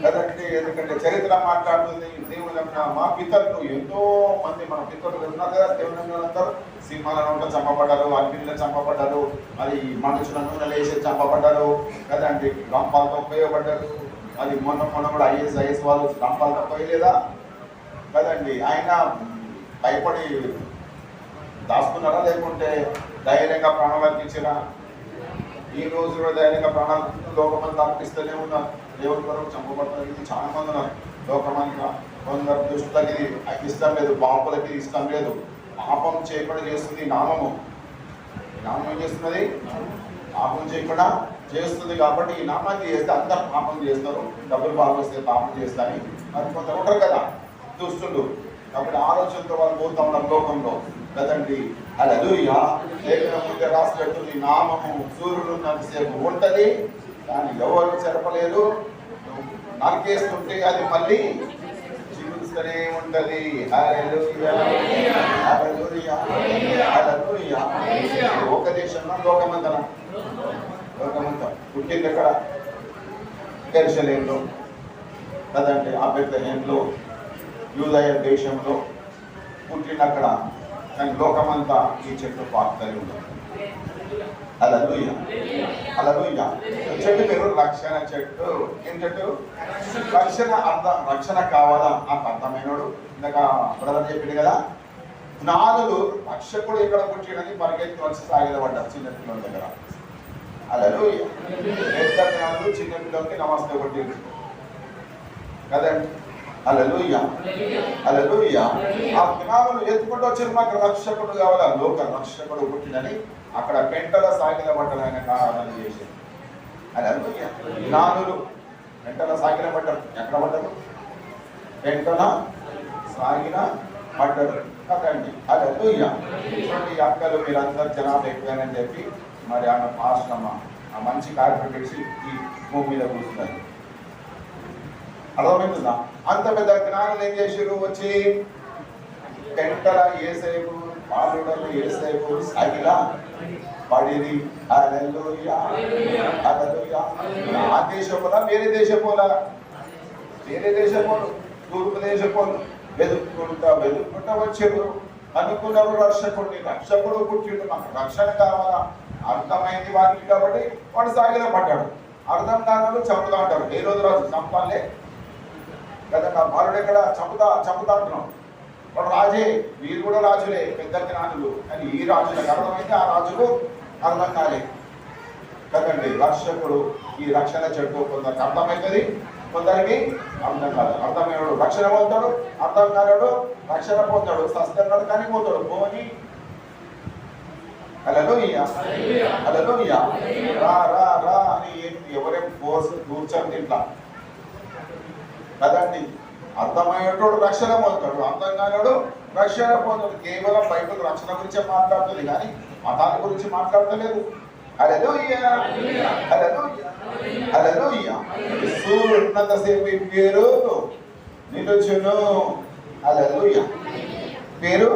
[SPEAKER 6] కదండి, ఎందుకంటే చరిత్ర మాట్లాడుతుంది. దేవుని నమ్మిన మా పితరులు ఎంతో మంది, మన పితరులు ఉన్నారు కదా, దేవుని నమ్మిన అందరూ సింహాల నోట్లో చంపబడ్డారు, అగ్నిలో చంపబడ్డారు, మరి మనుషుల నూనెలు వేసి చంపబడ్డారు కదండి, రంపాలతో పోయబడ్డారు. అది మొన్న కూడా ఐఎస్ వాళ్ళు రంపాలతో పోయలేదా కదండి. ఆయన భయపడి దాచుకున్నారా, లేకుంటే ధైర్యంగా ప్రాణాలు అర్పించారా? ఈ రోజు కూడా ధైర్యంగా ప్రాణాలు లోకమంతా అర్పిస్తూనే ఉన్నారు. దేవుని కొరకు చంపబడతారు చాలా మంది ఉన్నారు లోకమంతా. కొందరు దుష్టులకి ఇష్టం లేదు, పాపులకి ఇష్టం లేదు. పాపం చేయకుండా చేస్తుంది నామము. నామం ఏం చేస్తున్నది? పాపం చేయకుండా చేస్తుంది. కాబట్టి ఈ నామాన్ని చేస్తే అందరు పాపం చేస్తారు, డబ్బులు బాగా వస్తే పాపం చేస్తారని మరి కొందరు ఉంటారు కదా దుష్టులు. కాబట్టి ఆలోచనతో వాళ్ళు పోతా ఉన్నారు లోకంలో కదండి. హల్లెలూయా. లేఖనం ముందే రాసి పెడుతుంది, నామము సూర్యుడు ఉన్నంతసేపు ఉంటది, దాన్ని ఎవరు చెరపలేరు. నరికేస్తుంటే అది మళ్ళీ జీవిస్తూనే ఉంటది. హల్లెలూయా. హల్లెలూయా. హల్లెలూయా. ఒక దేశంలో లోకమంతా పుట్టింది ఎక్కడ? యెరూషలేములో కదండి, ఆ బెత్లెహేములో, యూదయ దేశంలో పుట్టిన అక్కడ. కానీ లోకమంతా ఈ చెట్టు పాకుతూనే ఉంటుంది. హల్లెలూయా. హల్లెలూయా. చెట్టు పేరు రక్షణ చెట్టు. ఏం చెట్టు? రక్షణ. రక్షణ కావాలా నాకు అర్థమైనడు. ఇందాక బ్రదర్ చెప్పింది కదా, జ్ఞానులు రక్షకుడు ఎక్కడ పుట్టినని పరిగెత్తి వచ్చి సాగిలపడ్డారు చిన్న పిల్లల దగ్గర. హల్లెలూయా. పెద్ద జ్ఞానులు చిన్న పిల్లలకి నమస్తే కొట్టింది కదండి. హల్లెలూయా. హల్లెలూయా. ఆ జ్ఞానులు ఎత్తుకుంటూ వచ్చి మాకు రక్షకుడు కావాలా, లోక రక్షకుడు పుట్టినని అక్కడ పెంటల సాగిల పడ్డారు, ఆయన ఆరాధన చేసి. హల్లెలూయా. జ్ఞానులు పెంటల సాగిల పడ్డారు. ఎక్కడ పడ్డారు? పెంటల సాగిన పడ్డారు కదండి. హల్లెలూయా. చూడండి అక్కలు మీరందరూ జనాభా ఎక్కువని చెప్పి మరి ఆమె ఆశ్రమ ఆ మంచి కార్యక్రమం పెట్టి ఈ భూమి మీద కూర్చున్నారు. అర్థమవుతుందా? అంత పెద్ద జ్ఞానులు ఏం చేసారు? వచ్చి పెంటల ఏసేపు పాలుడలు ఏసేపు సాగిలా పడిది. హల్లెలూయా. హల్లెలూయా. ఆ దేశపోలా వేరే దేశపోలా? వేరే దేశపోలు, తూర్పు దేశపోలు వెతుక్కుంటా వచ్చారు. అనుకున్నారు రక్షకుడు పుట్టిండు, మాకు రక్షణ కావాలా. అర్థమైంది వారికి కాబట్టి వాడు సాగిలో పడ్డాడు. అర్థం కాదు చంపుతా అంటారు. ఏ రోజు రాజు చంపాలే కదా, నా బాలుడు ఎక్కడ చంపుతా అంటున్నాం. వాడు రాజే, వీరు కూడా రాజులే, పెద్ద జ్ఞానులు. కానీ ఈ రాజులకు అర్థమైంది, ఆ రాజుకు అర్థం కాలే కదండి. రక్షకుడు ఈ రక్షణ చెట్టు కొందరికి అర్థమవుతుంది, కొందరికి అర్థం కాదు. అర్థమైనడు రక్షణ పొందుతాడు, అర్థం కాలేడు రక్షణ పొందాడు. సస్తున్నాడు కానీ పోతాడు పోని. హల్లెలూయా. హల్లెలూయా. రా రా రా అని ఎవరేం ఫోర్స్ కూర్చొని ఇట్లా కదండి. అర్థమయ్యేటోడు రక్షణ పొందుతాడు, అర్థం కానివాడు రక్షణ పొందుతాడు. కేవలం బైబిల్ రక్షణ గురించే మాట్లాడుతుంది కానీ మతాల గురించి మాట్లాడతలేదు. హల్లెలూయా. హల్లెలూయా. హల్లెలూయా. సూర్యుడు ఉన్నంతసేపు ఈ పేరు నిలుచును. హల్లెలూయా. పేరు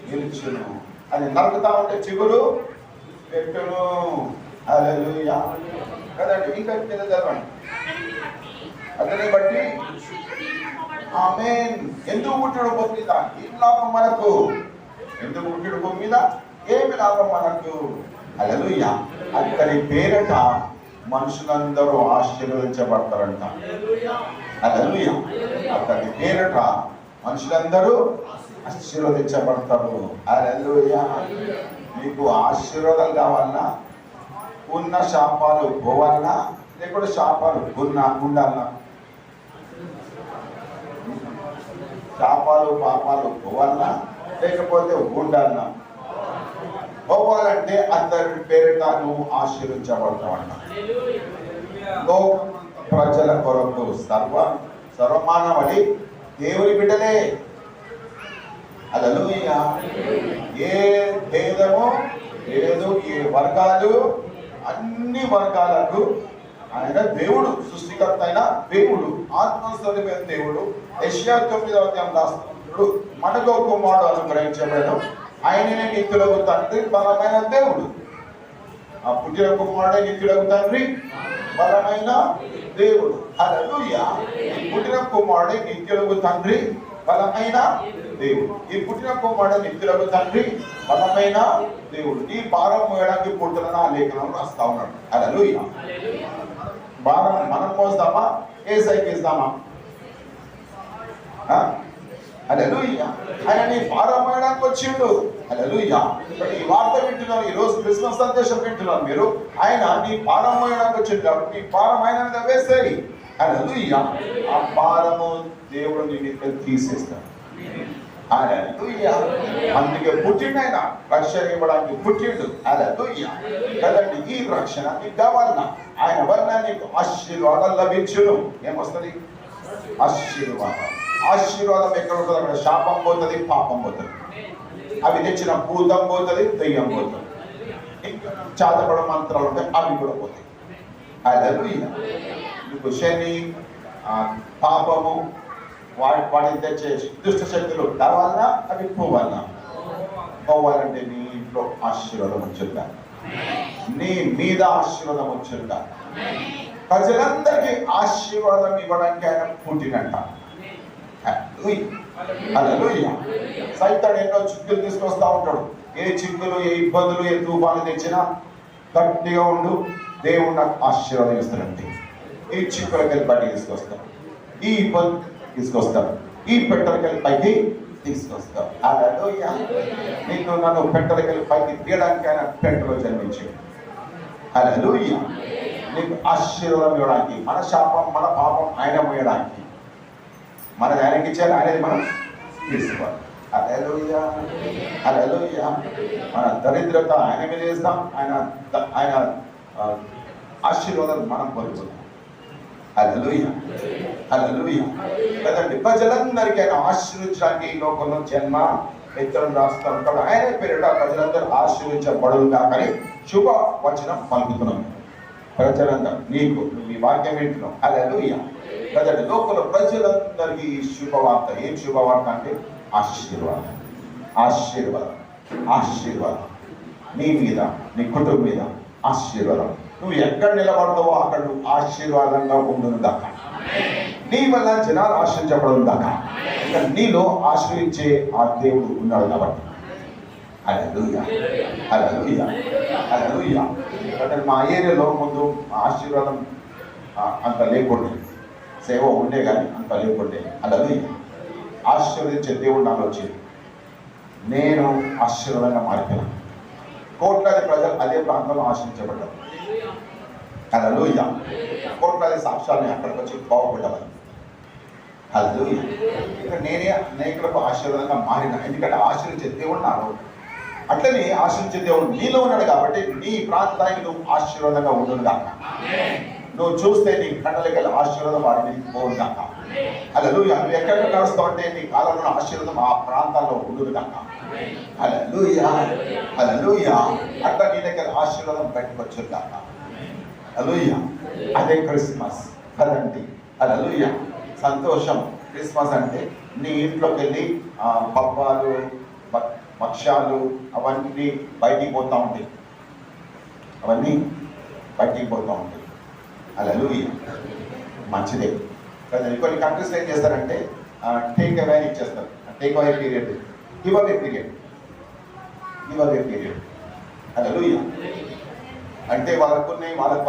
[SPEAKER 6] నిలుచును. అది నరుకుతా ఉంటే చిగురు పెట్టును. హల్లెలూయా కదండి. ఇంకా కింద చదవండి. అతని బట్టి ఆమేన్. ఎందుకు పుట్టాడు భూమి మీద? ఏం లాభం మనకు? ఎందుకు పుట్టాడు భూమి మీద? ఏమి లాభం మనకు? హల్లెలూయా. అతని పేరట మనుషులందరూ ఆశీర్వదించబడతారంట. హల్లెలూయా. అతని పేరట మనుషులందరూ ఆశీర్వదించబడతారు. హల్లెలూయా. మీకు ఆశీర్వాదాలు కావాలన్నా, ఉన్న శాపాలు పోవాలన్నా, లేకపోతే శాపాలు ఉండాలన్నా? శాపాలు పాపాలు పోవాలన్నా లేకపోతే ఉండాలన్నా? పోవాలంటే అందరి పేరిట నువ్వు ఆశీర్వించబడతావంట. ప్రజల కొరకు సర్వమానవడి దేవుని బిడ్డలే. హల్లెలూయా. ఏ భేదము లేదు, ఏ వర్గాలు, అన్ని వర్గాలకు ఆయన దేవుడు, సృష్టికర్త అయిన దేవుడు, ఆత్మస్వరూపమైన దేవుడు. యెషయా 9వ అధ్యాయం రాస్తున్నాడు, మనకు ఒక కుమారుడు అనుగ్రహించబడను, ఆయననే నిత్యులకు తండ్రి, బలమైన దేవుడు. ఆ పుట్టిన కుమారుడే నిత్యులకు తండ్రి, బలమైన దేవుడు. హల్లెలూయా. ఈ పుట్టిన కుమారుడే నిత్యులకు తండ్రి, బలమైన దేవుడు. ఈ పుట్టిన కుమారుడు నిత్యులకు తండ్రి, బలమైన దేవుడు. ఈ భారం మోయడానికి పుట్టిన ఆ లేఖనం రాస్తా ఉన్నాడు. హల్లెలూయా. భారం మనం మోస్తామా, యేసయ్యకి ఇస్తామా? హల్లెలూయా. ఆయన నీ భారం మోయడానికి వచ్చిండు. హల్లెలూయా. ఈ వార్త వింటున్నారు, ఈ రోజు క్రిస్మస్ సందేశం వింటున్నారు మీరు. ఆయన నీ భారం మోయడానికి వచ్చిండు కాబట్టి నీ భారం ఆయన మీద వేసేయి. హల్లెలూయా. ఆ భారము దేవుడు నీ మీద తీసేస్తాడు. హల్లెలూయా. అందుకే పుట్టిండు ఆయన, రక్షణ ఇవ్వడానికి పుట్టిండు. హల్లెలూయా. కదండి, ఈ రక్షణ నీకు కావాలన్నా ఆయన వల్ల నీకు ఆశీర్వాదాలు లభించును. ఏమొస్తుంది? ఆశీర్వాదం. ఆశీర్వాదం ఎక్కడ ఉంటుంది? అక్కడ శాపం పోతుంది, పాపం పోతుంది. అవి తెచ్చిన భూతం పోతుంది, దెయ్యం పోతుంది. ఇంకా చాతపడ మంత్రాలు ఉంటాయి, అవి కూడా పోతాయి. హల్లెలూయా. నీకు శని, పాపము, వాటిని తెచ్చే దుష్ట శక్తులు కావాలన్నా అవి పోవాలంటే నీ ఇంట్లో ఆశీర్వాదం వచ్చుందా, నీ మీద ఆశీర్వాదం వచ్చుందా. ప్రజలందరికీ ఆశీర్వాదం ఇవ్వడానికి ఆయన పుట్టినంట. హల్లెలూయా. సైతాను ఎన్నో చిక్కులు తీసుకొస్తా ఉంటాడు. ఏ చిక్కులు, ఏ ఇబ్బందులు, ఏ తుఫాను తెచ్చినా గట్టిగా ఉండు, దేవుడు నాకు ఆశీర్వాదం ఇస్తాడంటే ఈ చిక్కులకెళ్ళి బయటికి తీసుకొస్తాడు, ఈ ఇబ్బంది తీసుకొస్తాడు, ఈ పెట్టలకెళ్ళి పైకి తీసుకొస్తాడు. హల్లెలూయా. నిన్ను నన్ను పెట్టలకెళ్ళి పైకి తీయడానికి ఆయన పెట్టలో జన్మించాడు. హల్లెలూయా. నీకు ఆశీర్వాదం ఇవ్వడానికి, మన శాపం, మన పాపం ఆయన మోయడానికి, మనది ఆయనకి ఇచ్చారు, అనేది మనం తీసుకోవాలి. హల్లెలూయా. హల్లెలూయా. మన దరిద్రత ఆయన మీద వేస్తాం, ఆయన ఆశీర్వాదాలు మనం పొందుతాం. హల్లెలూయా. హల్లెలూయా. కదండి, ప్రజలందరికీ ఆయన ఆశీర్వించడానికి ఈ లోకంలో జన్మ ఎత్తడం రాస్తూ ఉంటాడు. ఆయన పేరిట ప్రజలందరూ ఆశీర్వించబడుగా కానీ శుభ వచనం పలుకుతున్నాం. ప్రజలందరూ నీకు, నీ వాక్యం వింటున్నాం. హల్లెలూయా. కదండి, లోకంలో ప్రజలందరికీ ఈ శుభవార్త. ఏం శుభవార్త అంటే ఆశీర్వాదం, ఆశీర్వాదం, ఆశీర్వాదం. నీ మీద, నీ కుటుంబం మీద ఆశీర్వాదం. నువ్వు ఎక్కడ నిలబడతావో అక్కడ నువ్వు ఆశీర్వాదంగా ఉండును దాకా, నీ వల్ల జనాలు ఆశ్రయించబడదు దాకా. నీలో ఆశ్రయించే ఆ దేవుడు ఉన్నాడు కాబట్టి. హల్లెలూయా. హల్లెలూయా. హల్లెలూయా. మా ఏరియాలో ముందు ఆశీర్వాదం అంత లేకుండే, సేవ ఉండే కానీ అంత లేకుండే. హల్లెలూయా. ఆశీర్వదించే దేవుడు నాలో వచ్చింది, నేను ఆశీర్వాదంగా మారిపోయాను. కోట్లాది ప్రజలు అదే ప్రాంతంలో ఆశ్రయించబడ్డారు. హల్లెలూయా. కోట్లాది సాక్ష్యాలని అక్కడికి వచ్చి బాగుపడ్డామని. హల్లెలూయా. ఇక నేనే అనేకులకు ఆశీర్వాదంగా మారిన, ఎందుకంటే ఆశ్రయించే దేవుడు నాలో, అట్లనే ఆశ్రయించే దేవుడు నీలో ఉన్నాడు కాబట్టి నీ ప్రాంతానికి నువ్వు ఆశీర్వాదంగా ఉండును గాక. నువ్వు చూస్తే నీ కళ్ళకి ఆశీర్వాదం వారిని పోను గాక. హల్లెలూయా. నువ్వు ఎక్కడ నడుస్తావు అంటే నీ కాలంలో ఆశీర్వాదం ఆ ప్రాంతాల్లో ఉండును గాక. హల్లెలూయా. హల్లెలూయా. అట్లా నీ దగ్గర ఆశీర్వాదం బయటకు వచ్చును గాక. హల్లెలూయా. అదే క్రిస్మస్ కదండి. హల్లెలూయా. సంతోషం. క్రిస్మస్ అంటే నీ ఇంట్లోకి వెళ్ళి పబ్బాలు, భక్ష్యాలు అవన్నీ బయటికి పోతూ ఉంటాయి, అవన్నీ బయటికి పోతూ ఉంటాయి. హల్లెలూయా. మంచిదే కదండి. కొన్ని కంట్రీస్లో ఏం చేస్తారంటే టేక్ అవే ఇచ్చేస్తారు. Take away period, give away period, give away period. Hallelujah. అంటే వాళ్ళకున్న వాళ్ళకి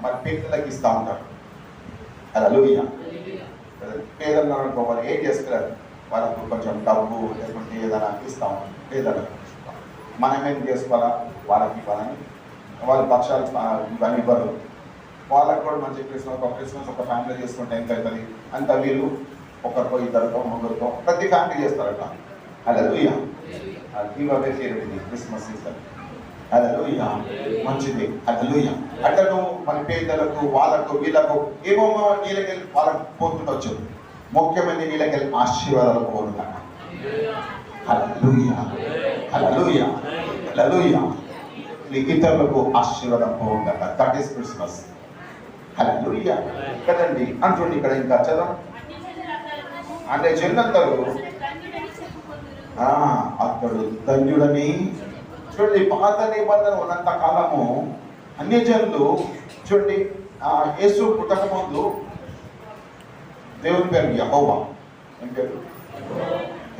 [SPEAKER 6] మన పేదలకు ఇస్తూ ఉంటారు. హల్లెలూయా. పేదలు అనుకో, వాళ్ళు ఏం చేస్తారు, వాళ్ళకు కొంచెం డబ్బు లేకుంటే ఏదైనా ఇస్తూ ఉంటారు. పేదలకు మనం ఏం చేసుకోవాలా, వాళ్ళకి ఇవ్వాలని. వాళ్ళు పక్షాలు ఇవన్నీ ఇవ్వరు. వాళ్ళకు కూడా మంచి క్రిస్మస్ ఒక ఫ్యామిలీ చేసుకుంటే ఎంత అవుతుంది అంత, వీళ్ళు ఒకరికో ఇద్దరికో ముగ్గురికో ప్రతి ఫ్యామిలీ చేస్తారు అట్లా. హల్లెలూయా. గివ్ అవే పీరియడ్ ఇది క్రిస్మస్ సీజన్. హల్లెలూయా, మంచిది. హల్లెలూయా. అంటే నువ్వు మన పేదలకు వాళ్ళకు వీళ్ళకు ఏమో నీళ్ళకెళ్ళి వాళ్ళకు పోతుండొచ్చు, ముఖ్యమైన నీళ్ళకెళ్ళి ఆశీర్వాదాలు పోతున్నాను. హల్లెలూయా, హల్లెలూయా, హల్లెలూయా. ఇతరులకు ఆశీర్వాదం పోతుందట. That is Christmas. హల్లెలూయా కదండి. అంటుండి ఇక్కడ ఇంకా చదవం. అంటే జనులందరూ అతడు ధన్యుడని. చూడండి, పాత నిబంధన ఉన్నంత కాలము అన్ని జనులు చూడండి, యేసు పుట్టక ముందు దేవుని పేరు యెహోవా. ఏం పేరు?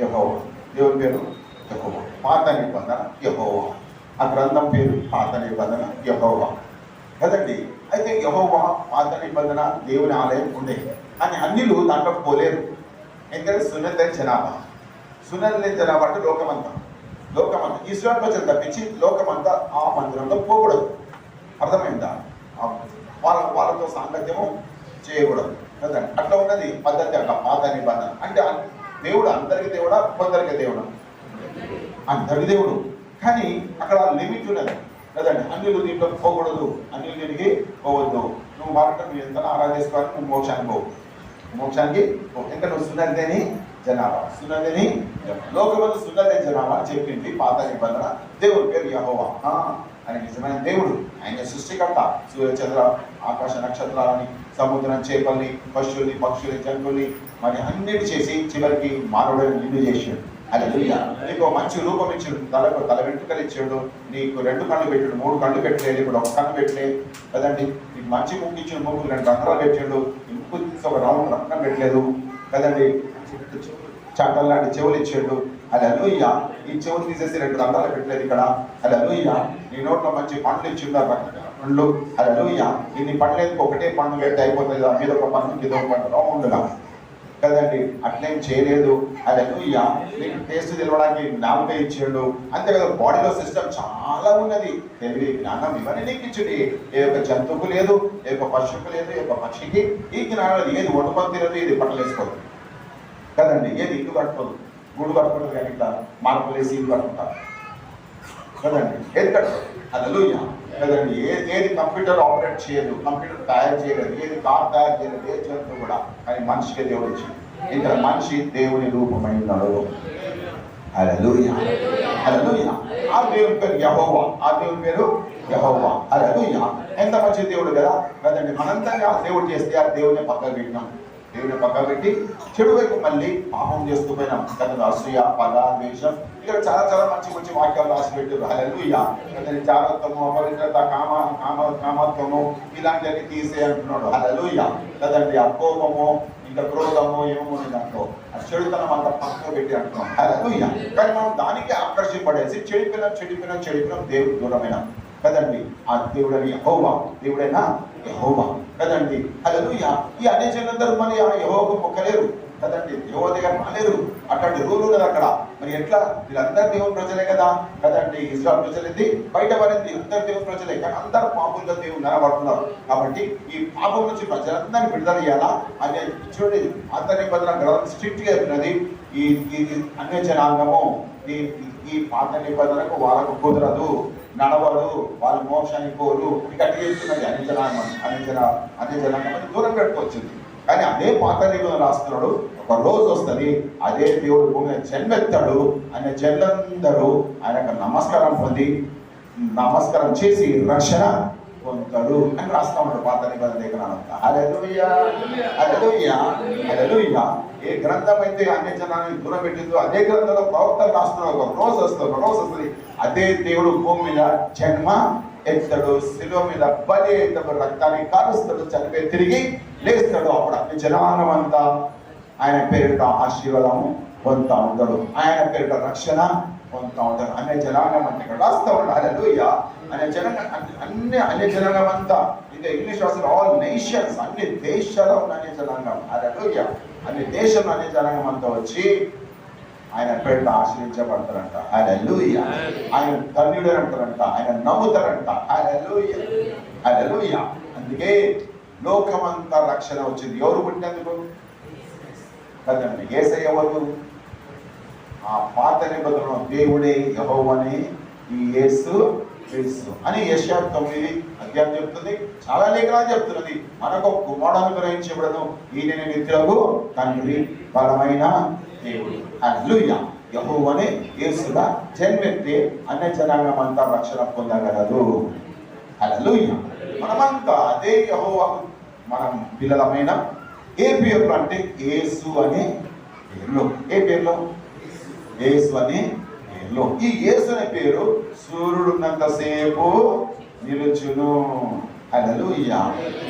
[SPEAKER 6] యెహోవా. దేవుని పేరు యెహోవా. పాత నిబంధన యెహోవా. ఆ గ్రంథం పేరు పాత నిబంధన యెహోవా కదండి. అయితే యెహోవా పాత నిబంధన దేవుని ఆలయం ఉండేది, కానీ అన్యులు దాంట్లోకి పోలేరు. ఎందుకంటే సున్నతైన జనాభా. సున్నతైన జనాభా అంటే లోకమంతా ఇస్రాయేల్ ప్రజలు తప్పించి లోకమంతా ఆ మందిరంలో పోకూడదు. అర్థమైందా? వాళ్ళతో సాంగత్యము చేయకూడదు కదండి. అట్లా ఉన్నది పద్ధతి. అట్లా పాత నిబంధన అంటే దేవుడు అందరికి దేవుడా, కొందరికి దేవుడా? అందరికి దేవుడు. కానీ అక్కడ లిమిట్ ఉన్నది కదండి. అన్యులు దీంట్లో పోకూడదు, అన్యులు దీనికి పోవద్దు. నువ్వు వారంటే నువ్వు ఎంత ఆరాధించుకోవాలి, నువ్వు మోక్షానికి ఇంకా నువ్వు సున్నతిని జనాభా. సున్నతిని లోకమందు సున్నతిని జనాభా అని చెప్పింది పాత నిబంధన. దేవుడి పేరు యెహోవా. ఆయన నిజమైన దేవుడు, ఆయన సృష్టికర్త. సూర్యచంద్ర ఆకాశ నక్షత్రాలని, సముద్రం చేపల్ని, పశువుల్ని, పక్షుల్ని, జంతువుల్ని మరి అన్నిటి చేసి చివరికి మానవుడిని నిండు చేసాడు. హల్లెలూయా. నీకు మంచి రూపం ఇచ్చాడు, తల వెంట్రుకలు ఇచ్చాడు, నీకు 2 కళ్ళు పెట్టాడు, 3 కళ్ళు పెట్టలేదు, ఇప్పుడు 1 కన్ను పెట్టలేదు కదండి. నీకు మంచి ముక్కు ఇచ్చాడు, ముక్కు 2 రంధ్రాలు పెట్టాడు, ముక్కు తీసి ఒక రౌండ్ రక్తం పెట్టలేదు కదండి. చట్టం లాంటి చెవులు ఇచ్చాడు. హల్లెలూయా. ఈ చెవులు తీసేసి 2 రంధ్రాలు పెట్టలేదు ఇక్కడ. హల్లెలూయా. నీ నోట్లో మంచి పండ్లు ఇచ్చిండు, పండ్లు. హల్లెలూయా. ఇన్ని పండ్లేదు, ఒకటే పండు పెడితే అయిపోతుంది, మీద ఒక పండు కింద ఒక పండు రౌండ్గా కదండి. అట్లేం చేయలేదు. హల్లెలూయా. నీకు టేస్ట్ తెలవడానికి నాలుక ఇచ్చాడు, అంతే కదా. బాడీలో సిస్టమ్ చాలా ఉన్నది, తెలివి, జ్ఞానం ఇవన్నీ నీకు ఇచ్చుడి. ఏ యొక్క జంతువుకు లేదు, ఏ యొక్క పశువుకు లేదు, ఏ యొక్క పక్షికి ఈ జ్ఞానం. ఏది వండుకొని తినదు, ఏది బట్టలేసుకోదు కదండి. ఏది ఇల్లు కట్టుకోదు, గుడు కట్టుకోదు, కానీ ఇట్లా మార్పులు వేసి ఇల్లు కట్టుకుంటారు కదండి. ఏది కట్టుకోదు. హల్లెలూయా కదండి. ఏది కంప్యూటర్ ఆపరేట్ చేయదు, కంప్యూటర్ తయారు చేయలేదు, ఏది కార్ తయారు చేయలేదు, ఏ జంతువు కూడా. కానీ మనిషికి దేవుడు ఇచ్చింది. ఇక్కడ మనిషి దేవుని రూపమై ఉన్నాడు. హల్లెలూయా, హల్లెలూయా. ఆ దేవుని పేరు యెహోవా. ఆ దేవుని పేరు యెహోవా. హల్లెలూయా. ఎంత మంచి దేవుడు కదా కదండి. మనంతా ఆ దేవుడు చేస్తే ఆ దేవుని పక్కన పెట్టినాం. దేవుని పక్కన పెట్టి చెడు వైపు మళ్ళీ పాపం చేస్తూ పోయినాం కదా. అసూయ, పగ, ద్వేషం, ఇక్కడ చాలా మంచి వాక్యాలు రాసి పెట్టారు. హల్లెలూయా. జాగ్రత్తము, అపవిత్రత, కామత్వము ఇలాంటివన్నీ తీసే అంటున్నాడు. హల్లెలూయా కదండి. ఆ కోపము, ఇంకా క్రోధము ఏమో దాంట్లో ఆ చెడుతనం అంతా పక్కన పెట్టి అంటున్నాం. హల్లెలూయా. కానీ మనం దానికి ఆకర్షింపడేసి చెడిపినాం, దేవుడు దూరమైన కదండి. ఆ దేవుడని యెహోవా, దేవుడైనా యెహోవా కదండి. హల్లెలూయా. ఈ అనేకులందరూ మరి ఆ యెహోవాకు మొక్కలేరు కదండి, యెహోవా దగ్గర రాలేరు. అట్లాంటి రూల్ ఉన్నది అక్కడ. మరి ఎట్లా? వీళ్ళందరూ దేవుని ప్రజలే కదా కదండి. ఇశ్రాయేలు ప్రజలది బయట పడింది, అందరు దేవుని ప్రజలే, కానీ అందరూ పాపంలో దేవుని నిలబడుతున్నారు. కాబట్టి ఈ పాపం నుంచి ప్రజలందరినీ విడుదల చేయాలా అని చూడండి. పాత నిబంధన గ్రంథం స్ట్రిక్ట్ గా చెప్పినది. ఈ అన్య జనాంగము ఈ పాత నిబంధనకు వాళ్ళకు కుదరదు, నడవడు, వాళ్ళు మోక్షానికి పోరు. గట్టి చేస్తున్నది అన్ని జనాంగం దూరం పెట్టుకొచ్చింది. కానీ అదే పాత నిబంధన రాస్తున్నాడు. ఒక రోజు వస్తుంది, అదే దేవుడు భూమి మీద జన్మెత్తాడు, ఆయన జన్లందరూ ఆయనకు నమస్కారం చేసి రక్షణ పొందుతాడు అని రాస్తా ఉన్నాడు పాత నిబంధన దగ్గర. హల్లెలూయా, హల్లెలూయా, హల్లెలూయా. ఏ గ్రంథం అయితే అన్య జనాన్ని దూరం పెట్టిందో అదే గ్రంథంలో ప్రవక్తలు రాస్తున్నాడు. ఒక రోజు వస్తుంది, అదే దేవుడు భూమి మీద జన్మ ఎత్తాడు, శిలువ మీద బలి ఎత్తాడు, రక్తాన్ని కాలుస్తాడు, చనిపోయి తిరిగి లేస్తాడు. అప్పుడు అన్ని జనాంగం అంతా ఆయన పేరిట ఆశీర్వాదము పొందుతా ఉంటాడు, ఆయన పేరిట రక్షణ పొందుతా ఉంటాడు. అనే జనాంగం అంతా ఇక్కడ రాస్తా ఉంటాడు. హల్లెలూయా. అన్ని జనాంగం అంతా, ఇంకా ఇంగ్లీష్ రాసిన ఆల్ నేషన్స్, అన్ని దేశాల్లో ఉన్న అనే జనాంగం. హల్లెలూయా. అన్ని దేశంలో అనే జనాంగం అంతా వచ్చి ఆయన పేరిట ఆశ్రయించబడతారంట. హల్లెలూయా. ఆయన ధన్యుడు అంటారంట, ఆయన నమ్ముతారంట. హల్లెలూయా, హల్లెలూయా. అందుకే లోకమంతా రక్షణ వచ్చింది ఎవరు పుట్టినందుకు కదండి. యేసయ్య ఎవరు? ఆ పాత నిబంధనలో దేవుడే యెహోవానే ఈ యేసు క్రీస్తు అని యెషయా 9 అధ్యాయం చెప్తుంది. చాలా లేఖనాలు చెప్తున్నది. మనకు ఒక కుమారుడు అనుగ్రహించబడను, ఈయన నిత్యులకు తండ్రి, బలమైన దేవుడు. హల్లెలూయా. యెహోవానే యేసుగా జన్మెత్తి అన్య జనాంగం అంతా రక్షణ పొందగలదు. హల్లెలూయా. మనమంతా అదే యెహోవాకు మనం పిల్లలమైన. ఏ పేర్లు అంటే యేసు అనే పేర్లు. ఏ పేర్లు? యేసు అనే పేర్లు. ఈ యేసు అనే పేరు సూర్యుడు ఉన్నంతసేపు నిలుచును. హల్లెలూయా.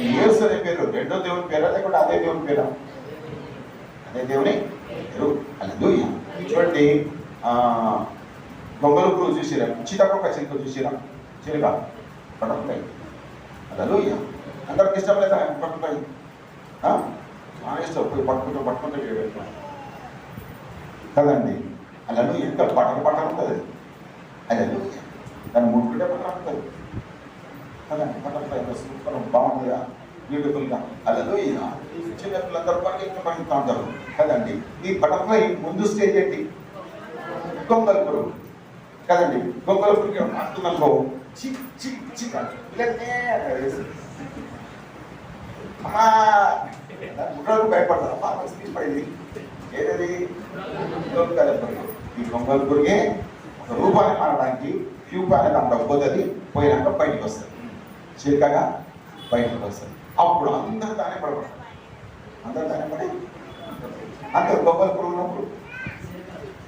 [SPEAKER 6] ఈ యేసు అనే పేరు రెండో దేవుని పేరా లేకుంటే అదే దేవుని పేరా? అదే దేవుని పేరు. హల్లెలూయా. చూడండి, దొంగలు పురుగు చూసిరా, చితకొక చిలుక చూసిరా, చిలుక పట్టుకుంటాయి. హల్లెలూయా. అందరికి ఇష్టం లేదా పట్టుకుంటాయి? చాలా ఇష్టం. పోయి పట్టుకుంటే కదండి. అలాగే ఎంత పట్టలు ఉంటుంది. హల్లెలూయా. దాన్ని ముట్టుకుంటే పట్టలు ఉంటుంది కదండి. పట్టలు సూపర్ బాగుందిగా, బ్యూటిఫుల్గా. హల్లెలూయా. చిన్న పిల్లలందరూ పడుతూ ఉంటారు కదండి. ఈ బటర్ఫ్లై ముందు స్టేజ్ ఏంటి? గొంగల పురుగు కదండి. గొంగల పురుగు అంటున్నాకో చిక్ చిక్ చిక్ అమ్మా ముక్కలకు భయపడతారు. అమ్మా మంచి పడింది. ఏదది? గొంగల పురుగు. ఈ గొంగల పురుగే ఒక రూపాన్ని మారడానికి ట్యూబ్ అనేది అందులో పోతుంది. పోయినాక బయటికి వస్తుంది, చిలుకగా బయటకు వస్తుంది. అప్పుడు అందరూ దాన్ని పడబడతారు. అందరూ దాన్ని పడి అందరూ గొంగల పురుగు ఉన్నప్పుడు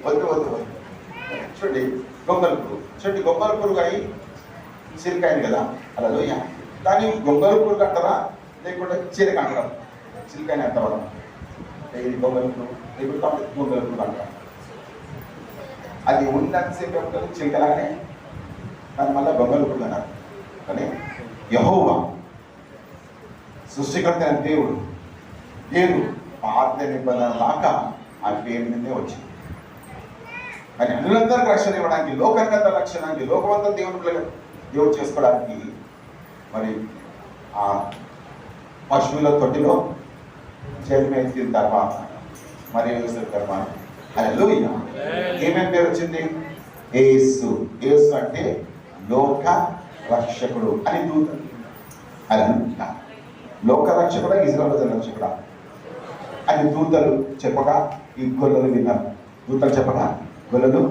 [SPEAKER 6] వద్దు వద్దు వద్దు. చూడండి గొంగల పురుగు, చూడండి గొంగల పురుగు అయి చిలుక అయింది కదా. హల్లెలూయా. దాన్ని గొంగల పురుగు అంటారా లేకుంటే చిలుక అంటారా? చిలుక అని అంటారా? ఇది గొంగల పురుగు లేకుంటే గొంగల పురుగు అంటారా? అది ఉన్నంతసేపు ఉంటుంది చిలుకలాగానే, దాని మళ్ళీ గొంగల పురుగు అన్నారు. కానీ యెహోవా సృష్టికర్త అయిన దేవుడు పేరు పాత నిబంధన లాగా ఆ పేరు మీదే వచ్చింది. మరి అన్యులందరికీ రక్షణ ఇవ్వడానికి, లోకంతా రక్షణకి, లోకమంతా దేవుడు చేసుకోవడానికి మరి ఆ పశువుల తొట్టిలో జన్మెత్తిన తర్వాత మరి తర్వాత హల్లెలూయా. ఏమేమి పేరు వచ్చింది? యేసు. యేసు అంటే లోక రక్షకుడు అని దూత. హల్లెలూయా. లోక రక్షకుడా, ఇజ్రాయేల్ ప్రజల రక్షకుడా అని దూతలు చెప్పగా ఈ గొల్లలు విన్నారు. దూతలు చెప్పగా గొల్లలు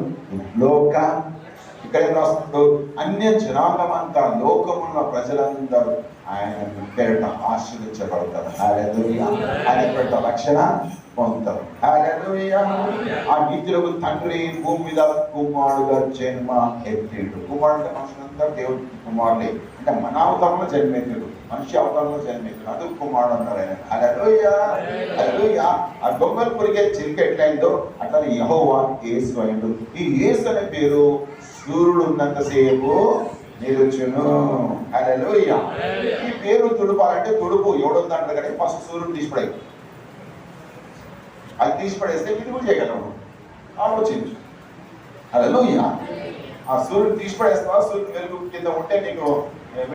[SPEAKER 6] లోక, ఇక్కడ ఏం రాస్తుందో అన్య జనాంగమంతా, లోకమున్న ప్రజలందరూ ఆయన పేరిట ఆశీర్వదించబడతారు. హల్లెలూయా. ఆయన పేరిట రక్షణ పొందుతారు. హల్లెలూయా. ఆ నీతిలకు తండ్రి భూమి మీద కుమారుడుగా జన్మ ఎత్తిండు. కుమారుడు మనుషులంతా దేవుడు కుమారుడే, అంటే మన అవతారంలో జన్మెత్తుడు, మనిషి అవతారంలో జన్మెత్తుడు, అది కుమారుడు అన్నారు ఆయన. హల్లెలూయా. హల్లెలూయా. ఆ గొంగల పురుగే చిలుక ఎట్లయిందో అట్లా యెహోవా యేసు అయిండు. ఈ యేసు అనే పేరు సూర్యుడు ఉన్నంతసేపు నిలుచును. హల్లెలూయా. ఈ పేరు తుడుపాలంటే తుడుపు ఎవడుందంటారు కానీ ఫస్ట్ సూర్యుడు తీసిపడాయి. అది తీసిపడేస్తే ఇది కూడా చేయగలవు. ఆలోచించు. హల్లెలూయా. ఆ సూర్యుడు తీసిపడేస్తావా? సూర్యుడు వెలుగు కింద ఉంటే నీకు